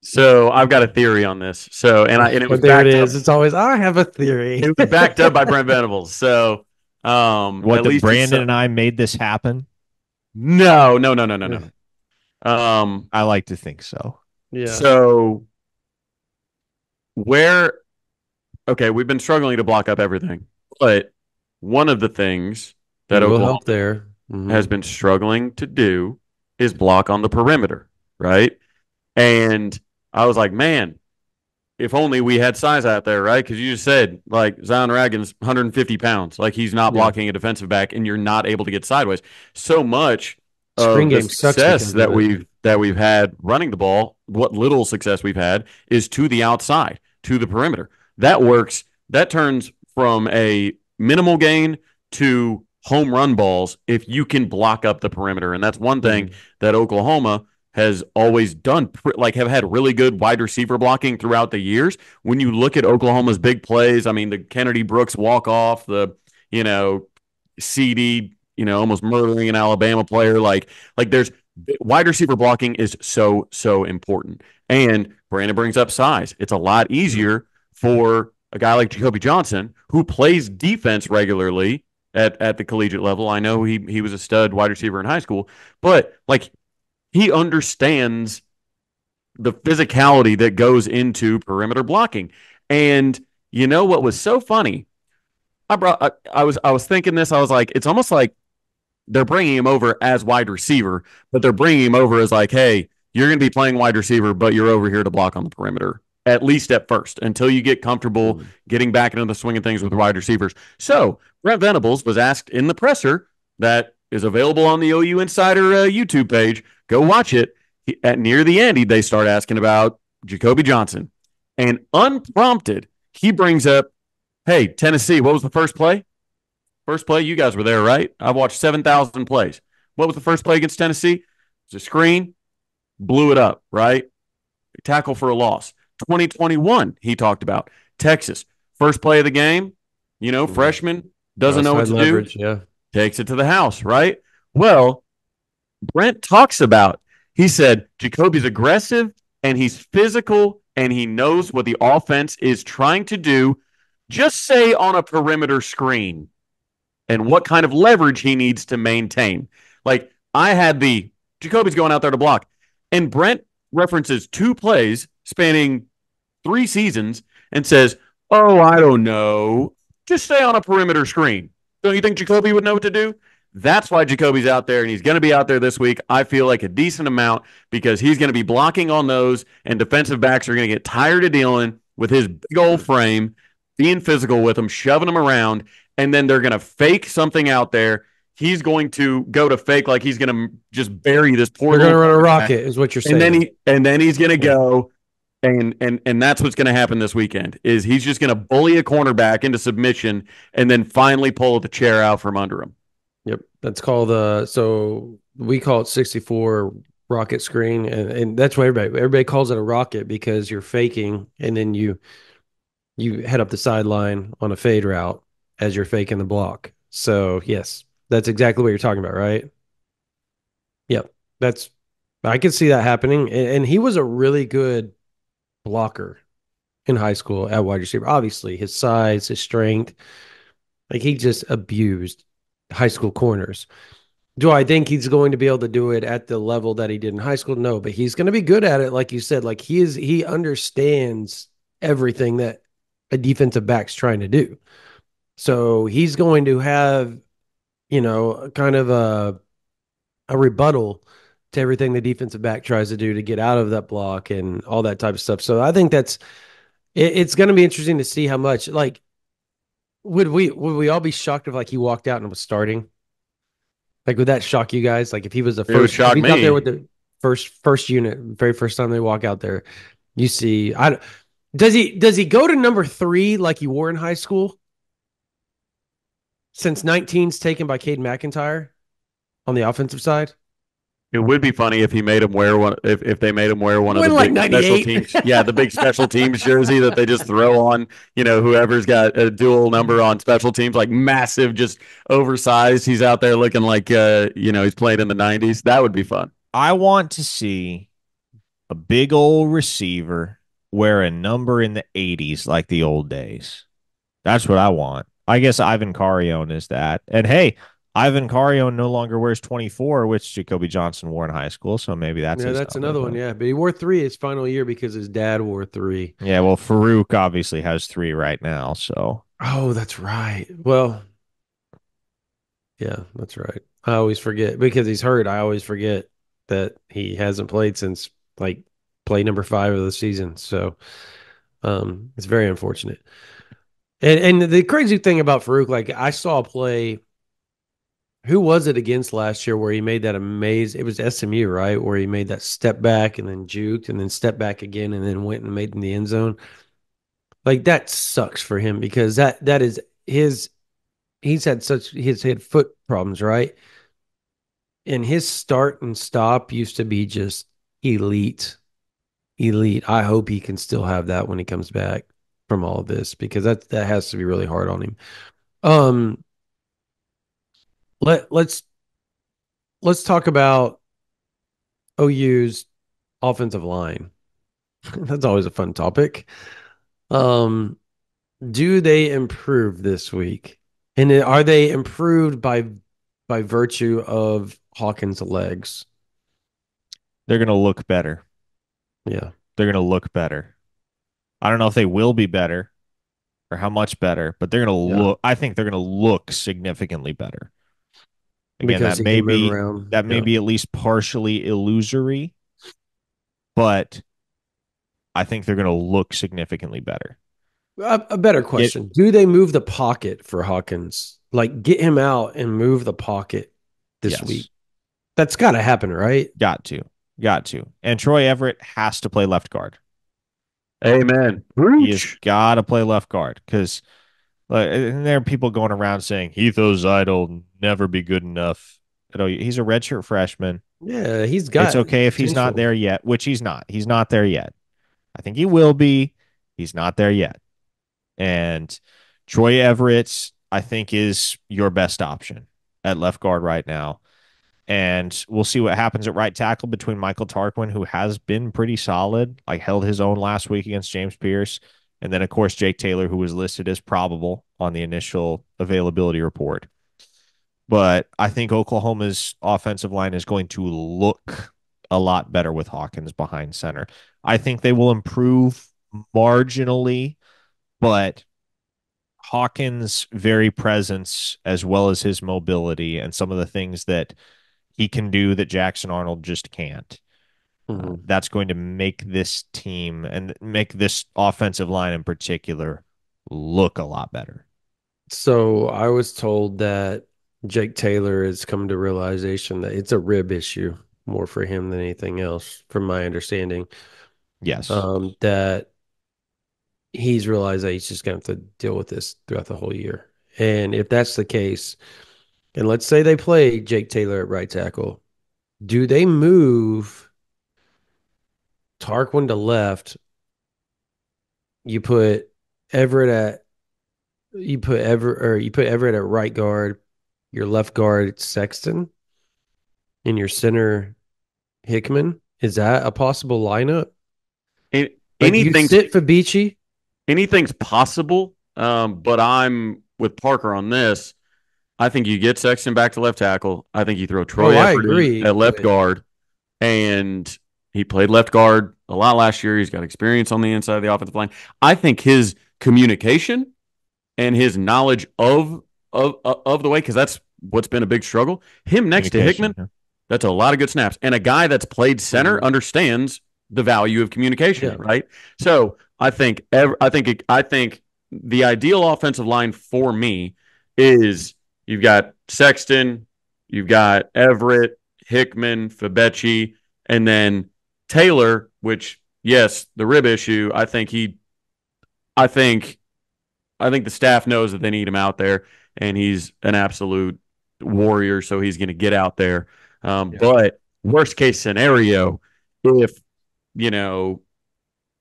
so I've got a theory on this. So and it was But there it backed up. is. It's always I have a theory. It was backed up by Brent Venables. So What at the least it's Brandon and I made this happen? no. I like to think so. Yeah. So where okay, we've been struggling to block up everything, but one of the things It that will Oklahoma help there. has been struggling to do is block on the perimeter, right? And I was like, man, if only we had size out there, right? Because you just said like Zion Ragon's 150 pounds, like he's not Yeah. blocking a defensive back, and you're not able to get sideways. So much Screen of the game sucks success because of it. that we've had running the ball, what little success we've had, is to the outside, to the perimeter. That works. That turns from a minimal gain to home run balls if you can block up the perimeter, and that's one thing Mhm. that Oklahoma has always done, like have had really good wide receiver blocking throughout the years. When you look at Oklahoma's big plays, I mean, the Kennedy Brooks walk off, the, you know, CD, almost murdering an Alabama player. Like there's wide receiver blocking is so important. And Brandon brings up size. It's a lot Mhm. easier for a guy like Jacoby Johnson who plays defense regularly at the collegiate level. I know he was a stud wide receiver in high school, but like he understands the physicality that goes into perimeter blocking. And you know what was so funny? I was thinking this. I was like, it's almost like they're bringing him over as wide receiver, but they're bringing him over as like, hey, you're going to be playing wide receiver, but you're over here to block on the perimeter, at least at first, until you get comfortable Mhm. getting back into the swing of things with wide receivers. So Brent Venables was asked in the presser that is available on the OU Insider YouTube page. Go watch it. At near the end, they start asking about Jacoby Johnson, and unprompted, he brings up, "Hey, Tennessee, what was the first play? First play, you guys were there, right? I've watched 7,000 plays. What was the first play against Tennessee? It was a screen, blew it up, right? Tackle for a loss. 2021, he talked about. Texas, first play of the game, Mhm. freshman, doesn't know what Outside to do, leverage. Yeah. takes it to the house, right? Well, Brent talks about, he said, Jacoby's aggressive and he's physical and he knows what the offense is trying to do, just say on a perimeter screen, and what kind of leverage he needs to maintain. Like I had the Jacoby's going out there to block, and Brent references two plays spanning 3 seasons and says, "Oh, I don't know, just stay on a perimeter screen." Don't you think Jacoby would know what to do? That's why Jacoby's out there, and he's going to be out there this week. I feel like a decent amount because he's going to be blocking on those, and defensive backs are going to get tired of dealing with his big old frame, being physical with him, shoving him around, and then they're going to fake something out there. He's going to go to fake like he's going to just bury this poor They're little gonna run a quarterback, rocket, is what you're and then saying. he's going to Yeah. go and that's what's going to happen this weekend is he's just going to bully a cornerback into submission and then finally pull the chair out from under him. Yep. That's called so we call it 64 rocket screen, and that's what everybody calls it a rocket because you're faking and then you head up the sideline on a fade route as you're faking the block. So yes, that's exactly what you're talking about, right? Yep. That's I can see that happening. And he was a really good blocker in high school at wide receiver. Obviously, his size, his strength, like he just abused high school corners. Do I think he's going to be able to do it at the level that he did in high school? No, but he's going to be good at it, like you said. Like he understands everything that a defensive back's trying to do. So he's going to have, kind of a rebuttal to everything the defensive back tries to do to get out of that block and all that type of stuff. So I think it's going to be interesting to see how much like would we all be shocked if like he walked out and was starting? Like, would that shock you guys? Like, if he was the It would first, if shock he's out there with me. the first unit, very first time they walk out there, you see, I does he go to number three like he wore in high school? Since 19's taken by Cade McIntyre on the offensive side, It would be funny if he made him wear one if they made him wear one of the win like big special 98. teams. Yeah, the big special teams jersey that they just throw on, whoever's got a dual number on special teams, like massive, just oversized. He's out there looking like he's played in the 90s. That would be fun. I want to see a big old receiver wear a number in the 80s like the old days. That's what I want. I guess Ivan Carione is that. And hey, Ivan Carione no longer wears 24, which Jacoby Johnson wore in high school. So maybe that's Yeah, his that's number. another one. But Yeah, but he wore three his final year because his dad wore three. yeah, well, Farouk obviously has 3 right now. So Oh, that's right. Well, yeah, that's right. I always forget because he's hurt. I always forget that he hasn't played since like play number 5 of the season. So It's very unfortunate. And the crazy thing about Farouk, like I saw a play. Who was it against last year where he made that amazing? It was SMU, right? Where he made that step back and then juked and then stepped back again and then went and made in the end zone. Like that sucks for him because that is his. He's had foot problems, right? And his start and stop used to be just elite, elite. I hope he can still have that when he comes back from all of this because that has to be really hard on him. Um, let let's talk about OU's offensive line. That's always a fun topic. Um, do they improve this week? And are they improved by virtue of Hawkins' legs? They're going to look better. Yeah, They're going to look better. I don't know if they will be better or how much better, but they're going to yeah, look. I think they're going to look significantly better. Again, because he can move around. that may Yeah, be at least partially illusory, but I think they're going to look significantly better. a better It question: do they move the pocket for Hawkins? Like get him out and move the pocket this week? Yes, That's got to happen, right? got to, got to, and Troy Everett has to play left guard. Amen. He has Preach. got to play left guard because and there are people going around saying Heath O'Zida'll never be good enough. You know, he's a redshirt freshman. Yeah, he's It's got okay if he's not potential. there yet, which he's not. He's not there yet. I think he will be. He's not there yet. And Troy Everett, I think, is your best option at left guard right now. And we'll see what happens at right tackle between Michael Tarquin, who has been pretty solid, like held his own last week against James Pierce. And then, of course, Jake Taylor, who was listed as probable on the initial availability report. But I think Oklahoma's offensive line is going to look a lot better with Hawkins behind center. I think they will improve marginally, but Hawkins' very presence, as well as his mobility and some of the things that he can do that Jackson Arnold just can't. Mhm. That's going to make this team and make this offensive line in particular look a lot better. So I was told that Jake Taylor has come to realization that it's a rib issue more for him than anything else, from my understanding. Yes. That he's realized that he's just going to have to deal with this throughout the whole year. And if that's the case, and let's say they play Jake Taylor at right tackle, do they move Tarquin to left? You put Everett at you put Everett at right guard, your left guard Sexton, and your center Hickman. Is that a possible lineup? Like, do you Anything's sit Fabici? anything's possible. But I'm with Parker on this. I think you get Sexton back to left tackle. I think you throw Oh, Troy I Everett in agree, at left but guard, and he played left guard a lot last year. He's got experience on the inside of the offensive line. I think his communication and his knowledge of the way, because that's what's been a big struggle. Him next to Communication. Hickman, that's a lot of good snaps. And a guy that's played center mhm, understands the value of communication, yeah. right? So I think the ideal offensive line for me is you've got Sexton, you've got Everett, Hickman, Fabechi, and then Taylor, which yes, the rib issue, I think I think the staff knows that they need him out there, and he's an absolute warrior, so he's going to get out there. Yeah. But worst case scenario, if you know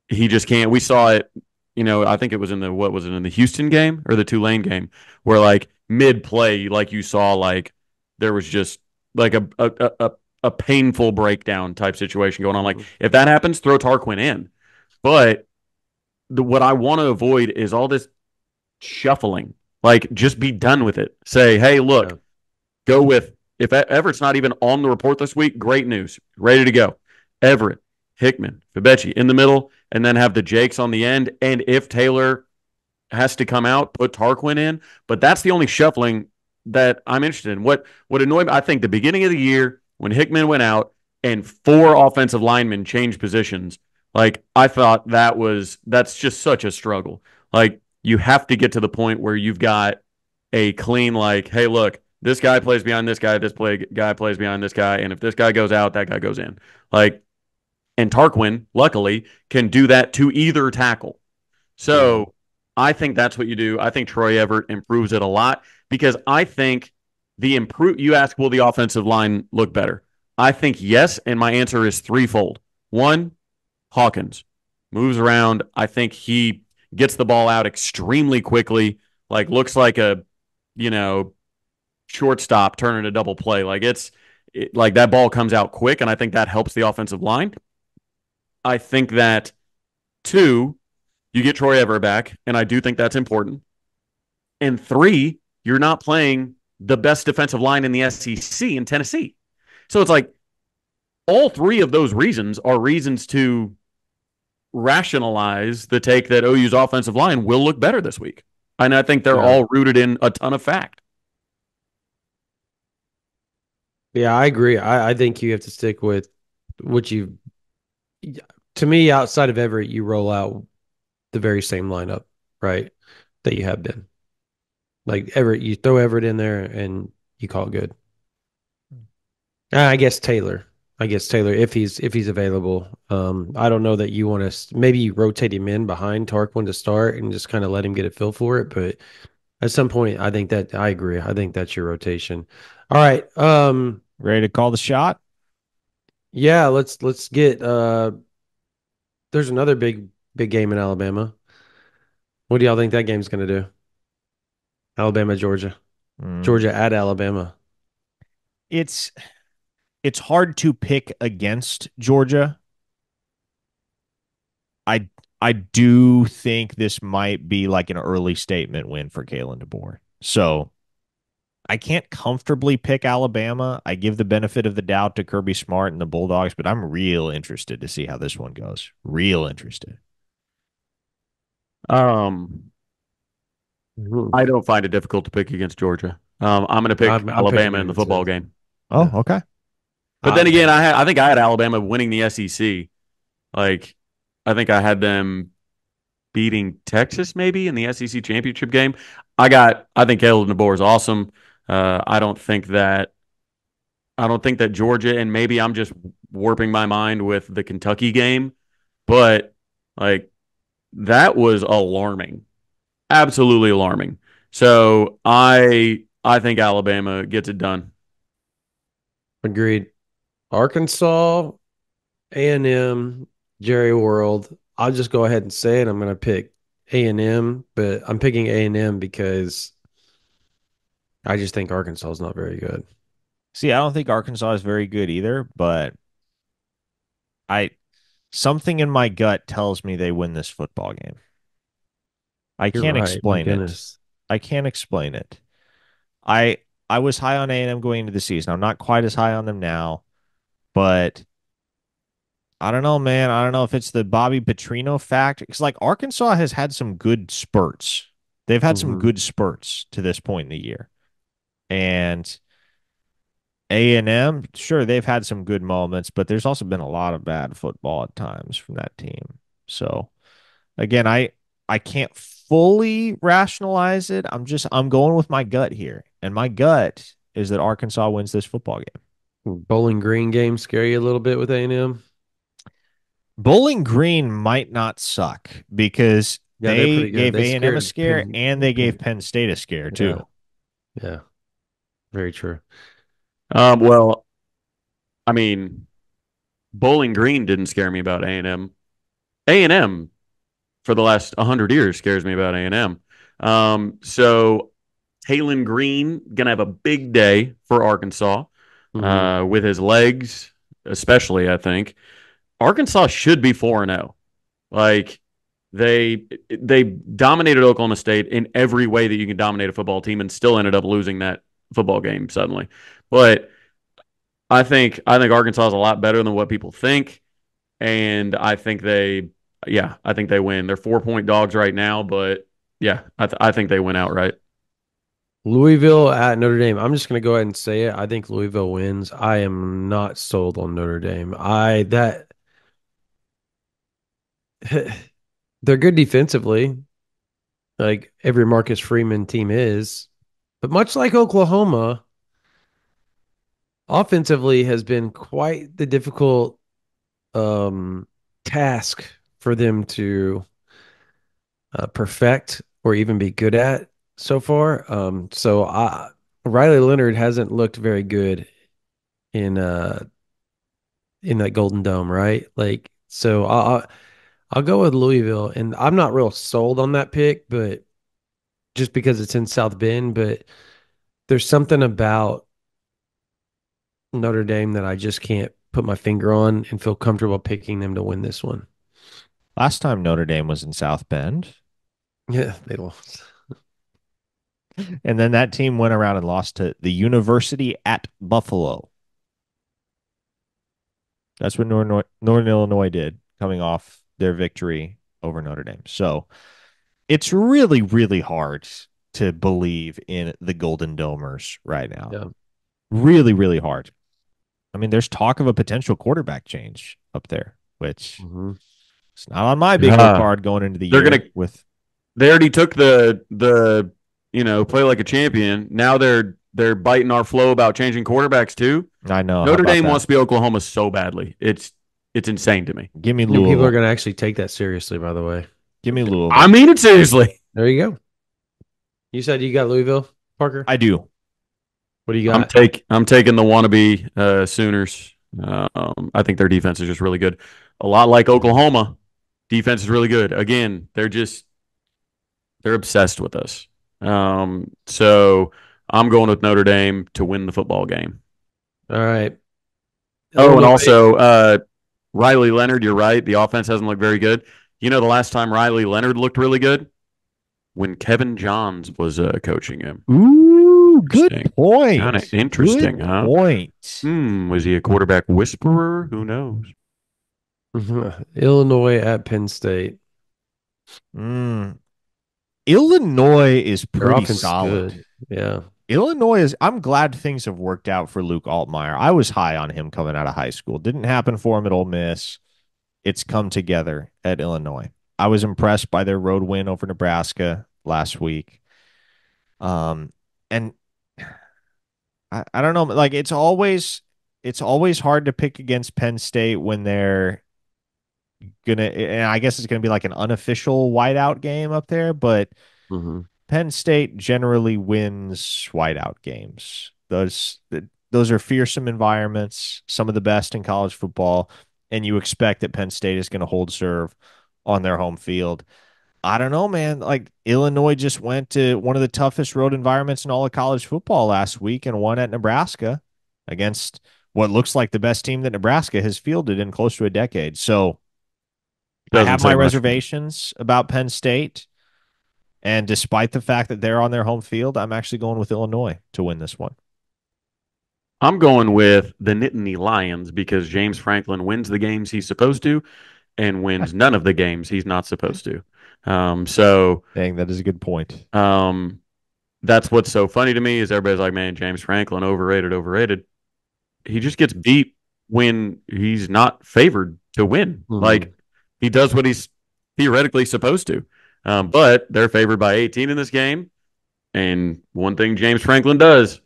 he just can't. We saw it. I think it was in the what was it in the Houston game or the Tulane game, where like mid play, like you saw, like there was just like a painful breakdown type situation going on. Like Mhm. if that happens, throw Tarquin in. But what I want to avoid is all this shuffling. Like, just be done with it. Say, hey, Yeah. look, go with if Everett's not even on the report this week, great news. Ready to go. Everett, Hickman, Fabechi in the middle, and then have the Jakes on the end. And if Taylor has to come out, put Tarquin in. But that's the only shuffling that I'm interested in. What annoyed me, I think the beginning of the year when Hickman went out and four offensive linemen changed positions, Like I thought that's just such a struggle. Like you have to get to the point where you've got a clean like, hey, look, this guy plays behind this guy, guy plays behind this guy, and if this guy goes out, that guy goes in. Like, and Tarquin, luckily, can do that to either tackle. Mhm. So I think that's what you do. I think Troy Everett improves it a lot because I think the improve. You ask, will the offensive line look better? I think yes, and my answer is threefold. One, Hawkins moves around. I think he gets the ball out extremely quickly. Like looks like a you know shortstop turning a double play. Like that ball comes out quick, and I think that helps the offensive line. I think that two, you get Troy Everett back, and I do think that's important. And three, you're not playing the best defensive line in the SEC in Tennessee. So it's like all three of those reasons are reasons to rationalize the take that OU's offensive line will look better this week. And I think they're Yeah. all rooted in a ton of fact. Yeah, I agree. I think you have to stick with what you, to me, outside of Everett, you roll out the very same lineup, right? That you have been. Like Everett, you throw Everett in there and you call it good. I guess Taylor. I guess Taylor, if he's available. I don't know that you want to maybe you rotate him in behind Tarquin to start and just kind of let him get a feel for it. But at some point, I think that I agree. I think that's your rotation. All right. Ready to call the shot? Yeah, let's get there's another big game in Alabama. What do y'all think that game's gonna do? Alabama, Georgia. Mm. Georgia at Alabama. It's it's hard to pick against Georgia. I I do think this might be like an early statement win for Kalen DeBoer. So I can't comfortably pick Alabama. I give the benefit of the doubt to Kirby Smart and the Bulldogs, but I'm real interested to see how this one goes. Real interested. Um, Mhm. I don't find it difficult to pick against Georgia. I'm going to pick I'm picking Alabama in them the football too. game. Oh, Yeah. okay. But then I, again, I think I had Alabama winning the SEC. Like I think I had them beating Texas maybe in the SEC championship game. I think Caleb DeBoer is awesome. I don't think that Georgia, and maybe I'm just warping my mind with the Kentucky game, but like that was alarming, absolutely alarming. So I think Alabama gets it done. agreed. Arkansas, A&M, Jerry World. I'll just go ahead and say it. I'm gonna pick A&M, but I'm picking A&M because I just think Arkansas is not very good. See, I don't think Arkansas is very good either, but I something in my gut tells me they win this football game. I You're can't right. My explain it. goodness. I can't explain it. I I was high on A&M going into the season. I'm not quite as high on them now, but I don't know, man. I don't know if it's the Bobby Petrino fact because like Arkansas has had some good spurts. They've had some Hmm. good spurts to this point in the year. And A&M, sure, they've had some good moments, but there's also been a lot of bad football at times from that team. So again, I can't fully rationalize it. I'm going with my gut here. And my gut is that Arkansas wins this football game. Bowling Green game scare you a little bit with A&M? Bowling Green might not suck because Yeah, they're they pretty good. gave They A&M a scared scare and they gave Penn. Penn State a scare Yeah, too. yeah, very true. Well, I mean, Bowling Green didn't scare me about A&M. A&M for the last 100 years scares me about A&M. So Talon Green gonna have a big day for Arkansas Hmm. with his legs, especially. I think Arkansas should be 4-0. Like they dominated Oklahoma State in every way that you can dominate a football team, and still ended up losing that football game suddenly. But I think Arkansas is a lot better than what people think, and I think they win. They're 4 point dogs right now, but yeah, I think they win outright. Louisville at Notre Dame. I'm just gonna go ahead and say it. I think Louisville wins. I am not sold on Notre Dame. I that they're good defensively, like every Marcus Freeman team is. But much like Oklahoma, offensively has been quite the difficult um, task for them to perfect or even be good at so far. Riley Leonard hasn't looked very good in in that Golden Dome, right? Like, so I'll go with Louisville, and I'm not real sold on that pick, but just because it's in South Bend, but there's something about Notre Dame that I just can't put my finger on and feel comfortable picking them to win this one. Last time Notre Dame was in South Bend, Yeah, they lost. and then that team went around and lost to the University at Buffalo. That's what Northern Illinois did, coming off their victory over Notre Dame. So it's really, really hard to believe in the Golden Domers right now. Yeah. Really, really hard. I mean, there's talk of a potential quarterback change up there, which Hmm. is not on my bingo Uh, card going into the they're year gonna. with. They already took the play like a champion. Now they're biting our flow about changing quarterbacks too. I know. How Notre about Dame that? wants to be Oklahoma so badly. It's insane to me. Give me I think people are Louisville. going to actually take that seriously, by the way. Give me I Louisville. mean it seriously. There you go. You said you got Louisville, Parker? I do. What do you I'm got? take I'm taking the wannabe Sooners. I think their defense is just really good. A lot like Oklahoma, defense is really good. Again, they're obsessed with us. So I'm going with Notre Dame to win the football game. All right. Oh, and Illinois. also Riley Leonard. You're right. The offense hasn't looked very good. You know, the last time Riley Leonard looked really good when Kevin Johns was coaching him. Ooh, good Interesting. Kind of point. interesting, Good huh? point. Was he a quarterback whisperer? Who knows? Illinois at Penn State. Mm. Illinois is Their pretty offense is solid. good. Yeah. Illinois is. I'm glad things have worked out for Luke Altmaier. I was high on him coming out of high school. Didn't happen for him at Ole Miss. It's come together at Illinois. I was impressed by their road win over Nebraska last week. And I don't know. Like it's always hard to pick against Penn State when they're gonna. And I guess it's gonna be like an unofficial whiteout game up there, but Hmm. Penn State generally wins whiteout games. Those are fearsome environments, some of the best in college football, and you expect that Penn State is going to hold serve on their home field. I don't know, man. Like Illinois just went to one of the toughest road environments in all of college football last week and won at Nebraska against what looks like the best team that Nebraska has fielded in close to a decade. So I Doesn't have my say much. reservations about Penn State. And despite the fact that they're on their home field, I'm actually going with Illinois to win this one. I'm going with the Nittany Lions because James Franklin wins the games he's supposed to and wins none of the games he's not supposed to. So Dang, that is a good point. um, that's what's so funny to me is everybody's like, man, James Franklin overrated, overrated. He just gets beat when he's not favored to win. Hmm. Like he does what he's theoretically supposed to. But they're favored by 18 in this game. And one thing James Franklin does,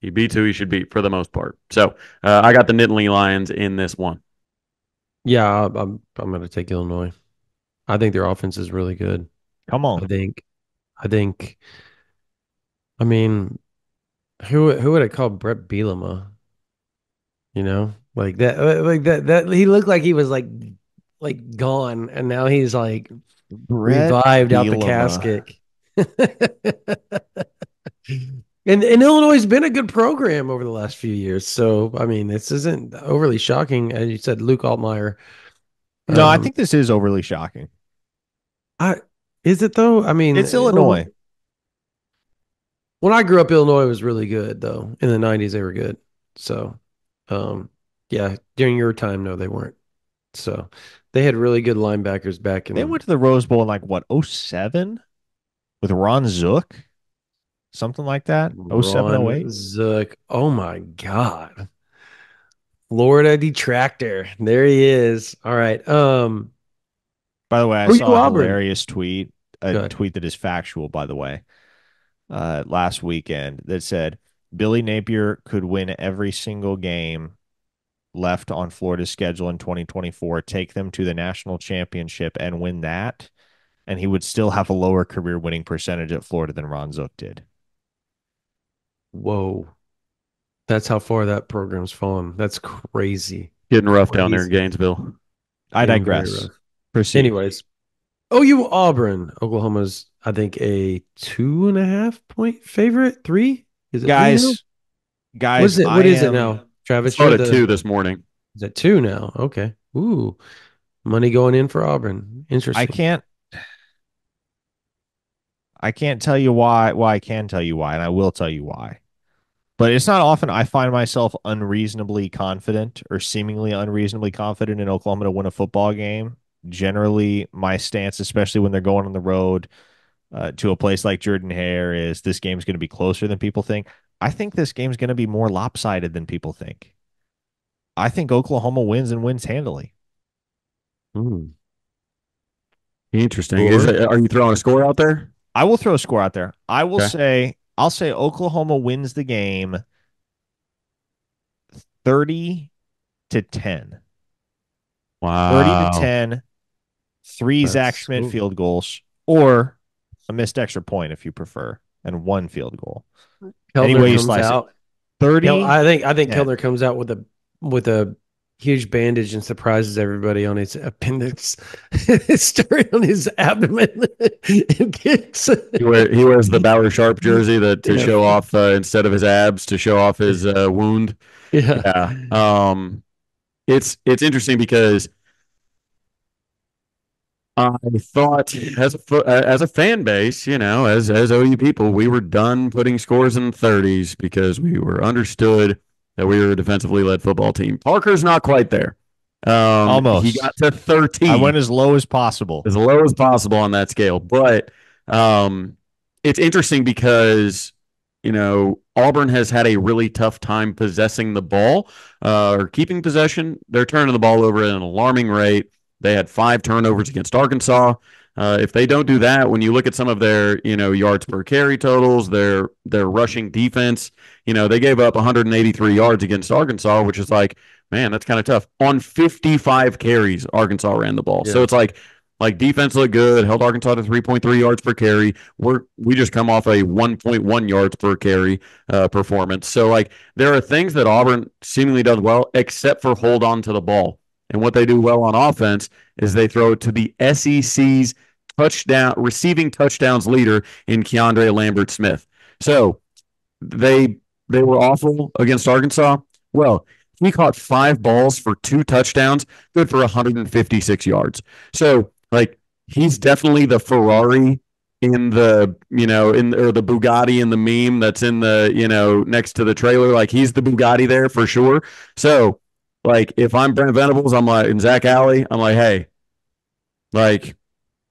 he beats who he should beat for the most part. So I got the Nittany Lions in this one. Yeah, I'm going to take Illinois. I think their offense is really good. Come I on. think I think I mean who would I call Brett Bielema? You know, like that he looked like he was like gone, and now he's like Brett revived out the Bielema. casket. And Illinois has been a good program over the last few years. So I mean, this isn't overly shocking. As you said, Luke Altmaier. No, I Um, think this is overly shocking. I is it though? I mean, It's Illinois. when I grew up, Illinois was really good though. In the '90s, they were good. So, um, yeah, during your time, no, they weren't. So they had really good linebackers back They in went to the Rose Bowl in like what, '07 with Ron Zook? Something like that? '07, Ron '08. Zook. Oh my God. Florida detractor. There he is. All right. By the way, I Oh, saw you a Auburn. hilarious tweet, a Good. tweet that is factual, by the way, last weekend that said Billy Napier could win every single game left on Florida's schedule in 2024, take them to the national championship and win that, and he would still have a lower career winning percentage at Florida than Ron Zook did. Whoa. That's how far that program's fallen. That's crazy. Getting rough down there in Crazy. Gainesville. I Getting very digress. rough. Proceed. Anyways, OU Auburn. Oklahoma's, I think, a 2.5 point favorite. Three? Is it three now? Guys, guys, I What is it am now? Travis, Saw you're it at two the this morning. is it two now? Okay. Ooh. Money going in for Auburn. I Interesting. can't I can't tell you why. Well, I can tell you why, and I will tell you why. But it's not often I find myself unreasonably confident or seemingly unreasonably confident in Oklahoma to win a football game. Generally, my stance, especially when they're going on the road to a place like Jordan Hare, is this game's going to be closer than people think. I think this game's going to be more lopsided than people think. I think Oklahoma wins and wins handily. Hmm. Interesting. Or Are you throwing a score out there? I will throw a score out there. Okay. I'll say Oklahoma wins the game 30 to 10. 30 to Wow. 10, three Zach that's Schmidt ooh. field goals, or a missed extra point if you prefer, and one field goal. Any Keltner way you comes slice it. out. 30 I think 10. Keltner comes out with a huge bandage and surprises everybody on his appendix, starting on his abdomen. And gets, He wears the Bauer Sharp jersey that to yeah, show off instead of his abs to show off his wound. yeah. Yeah. It's interesting because I thought as a fan base, as OU people, we were done putting scores in the 30s because we were understood that we were a defensively led football team. Parker's not quite there. He got Almost. to I 13, went as low as possible. as low as possible on that scale. But um, it's interesting because Auburn has had a really tough time possessing the ball or keeping possession. They're turning the ball over at an alarming rate. They had 5 turnovers against Arkansas. If they don't do that, when you look at some of their yards per carry totals, their rushing defense, they gave up 183 yards against Arkansas, which is like, man, that's kind of tough. On 55 carries, Arkansas ran the ball. So Yeah. it's like defense looked good, held Arkansas to 3.3 yards per carry. We just come off a 1.1 yards per carry performance. So like there are things that Auburn seemingly does well, except for hold on to the ball. And what they do well on offense is they throw it to the SEC's receiving touchdowns leader in Keandre Lambert Smith. So they were awful against Arkansas. Well, he caught 5 balls for 2 touchdowns, good for 156 yards. So like he's definitely the Ferrari in the or the Bugatti in the meme that's in the next to the trailer. Like he's the Bugatti there for sure. So like if I'm Brent Venables, I'm like, and Zach Alley, I'm like, hey, like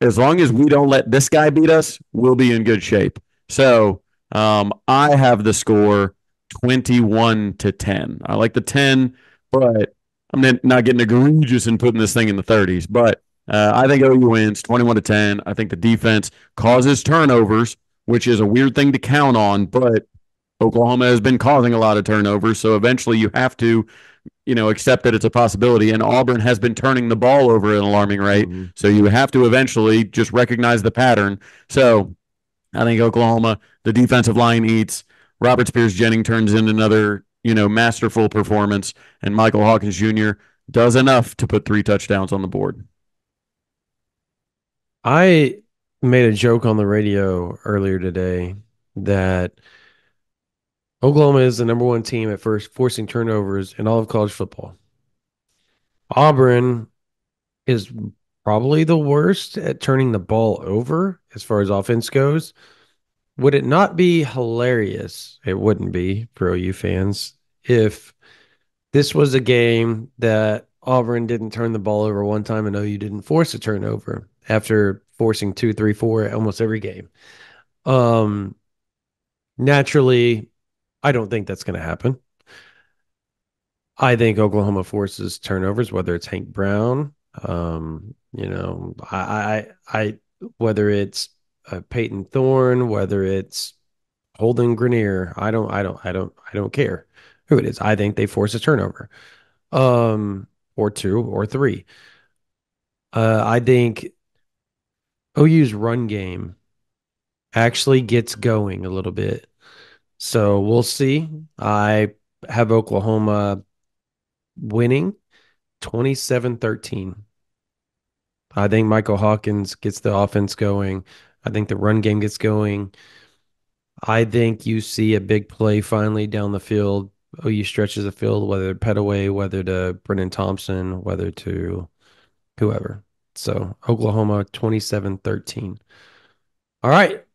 as long as we don't let this guy beat us, we'll be in good shape. So I have the score 21 to 10. I like the 10, but I'm not getting egregious and putting this thing in the 30s. But I think OU wins 21 to 10. I think the defense causes turnovers, which is a weird thing to count on, but Oklahoma has been causing a lot of turnovers. So eventually you have to accept that it's a possibility. And Auburn has been turning the ball over at an alarming rate. Mhm. So you have to eventually just recognize the pattern. So I think Oklahoma, the defensive line eats. Robert Spears Jennings turns in another, masterful performance. And Michael Hawkins Jr. does enough to put 3 touchdowns on the board. I made a joke on the radio earlier today that Oklahoma is the number one team at first forcing turnovers in all of college football. Auburn is probably the worst at turning the ball over as far as offense goes. Would it not be hilarious? It wouldn't be for OU fans if this was a game that Auburn didn't turn the ball over one time and OU didn't force a turnover after forcing two, three, four almost every game. Um, Naturally, I don't think that's going to happen. I think Oklahoma forces turnovers, whether it's Hank Brown I whether it's Peyton Thorne, whether it's Holden Grenier, I don't care who it is. I think they force a turnover, or two or three. I think OU's run game actually gets going a little bit. So we'll see. I have Oklahoma winning 27-13. I think Michael Hawkins gets the offense going. I think the run game gets going. I think you see a big play finally down the field. OU stretches the field, whether to Petaway, whether to Brennan Thompson, whether to whoever. So Oklahoma 27-13. All right.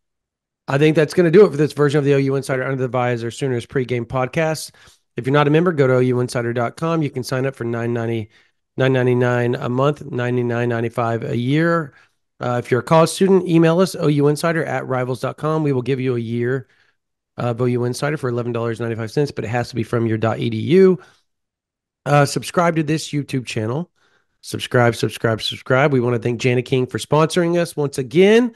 I think that's going to do it for this version of the OU Insider Under the Visor Sooners pregame podcast. If you're not a member, go to ouinsider.com. You can sign up for $9.99 a month, $99.95 a year. If you're a college student, email us ouinsider@rivals.com. We will give you a year of OU Insider for $11.95, but it has to be from your .edu. Subscribe to this YouTube channel. Subscribe. We want to thank Jana King for sponsoring us once again.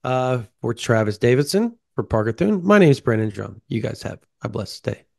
For Travis Davidson, for Parker Thune, my name is Brandon Drum. You guys have a blessed day.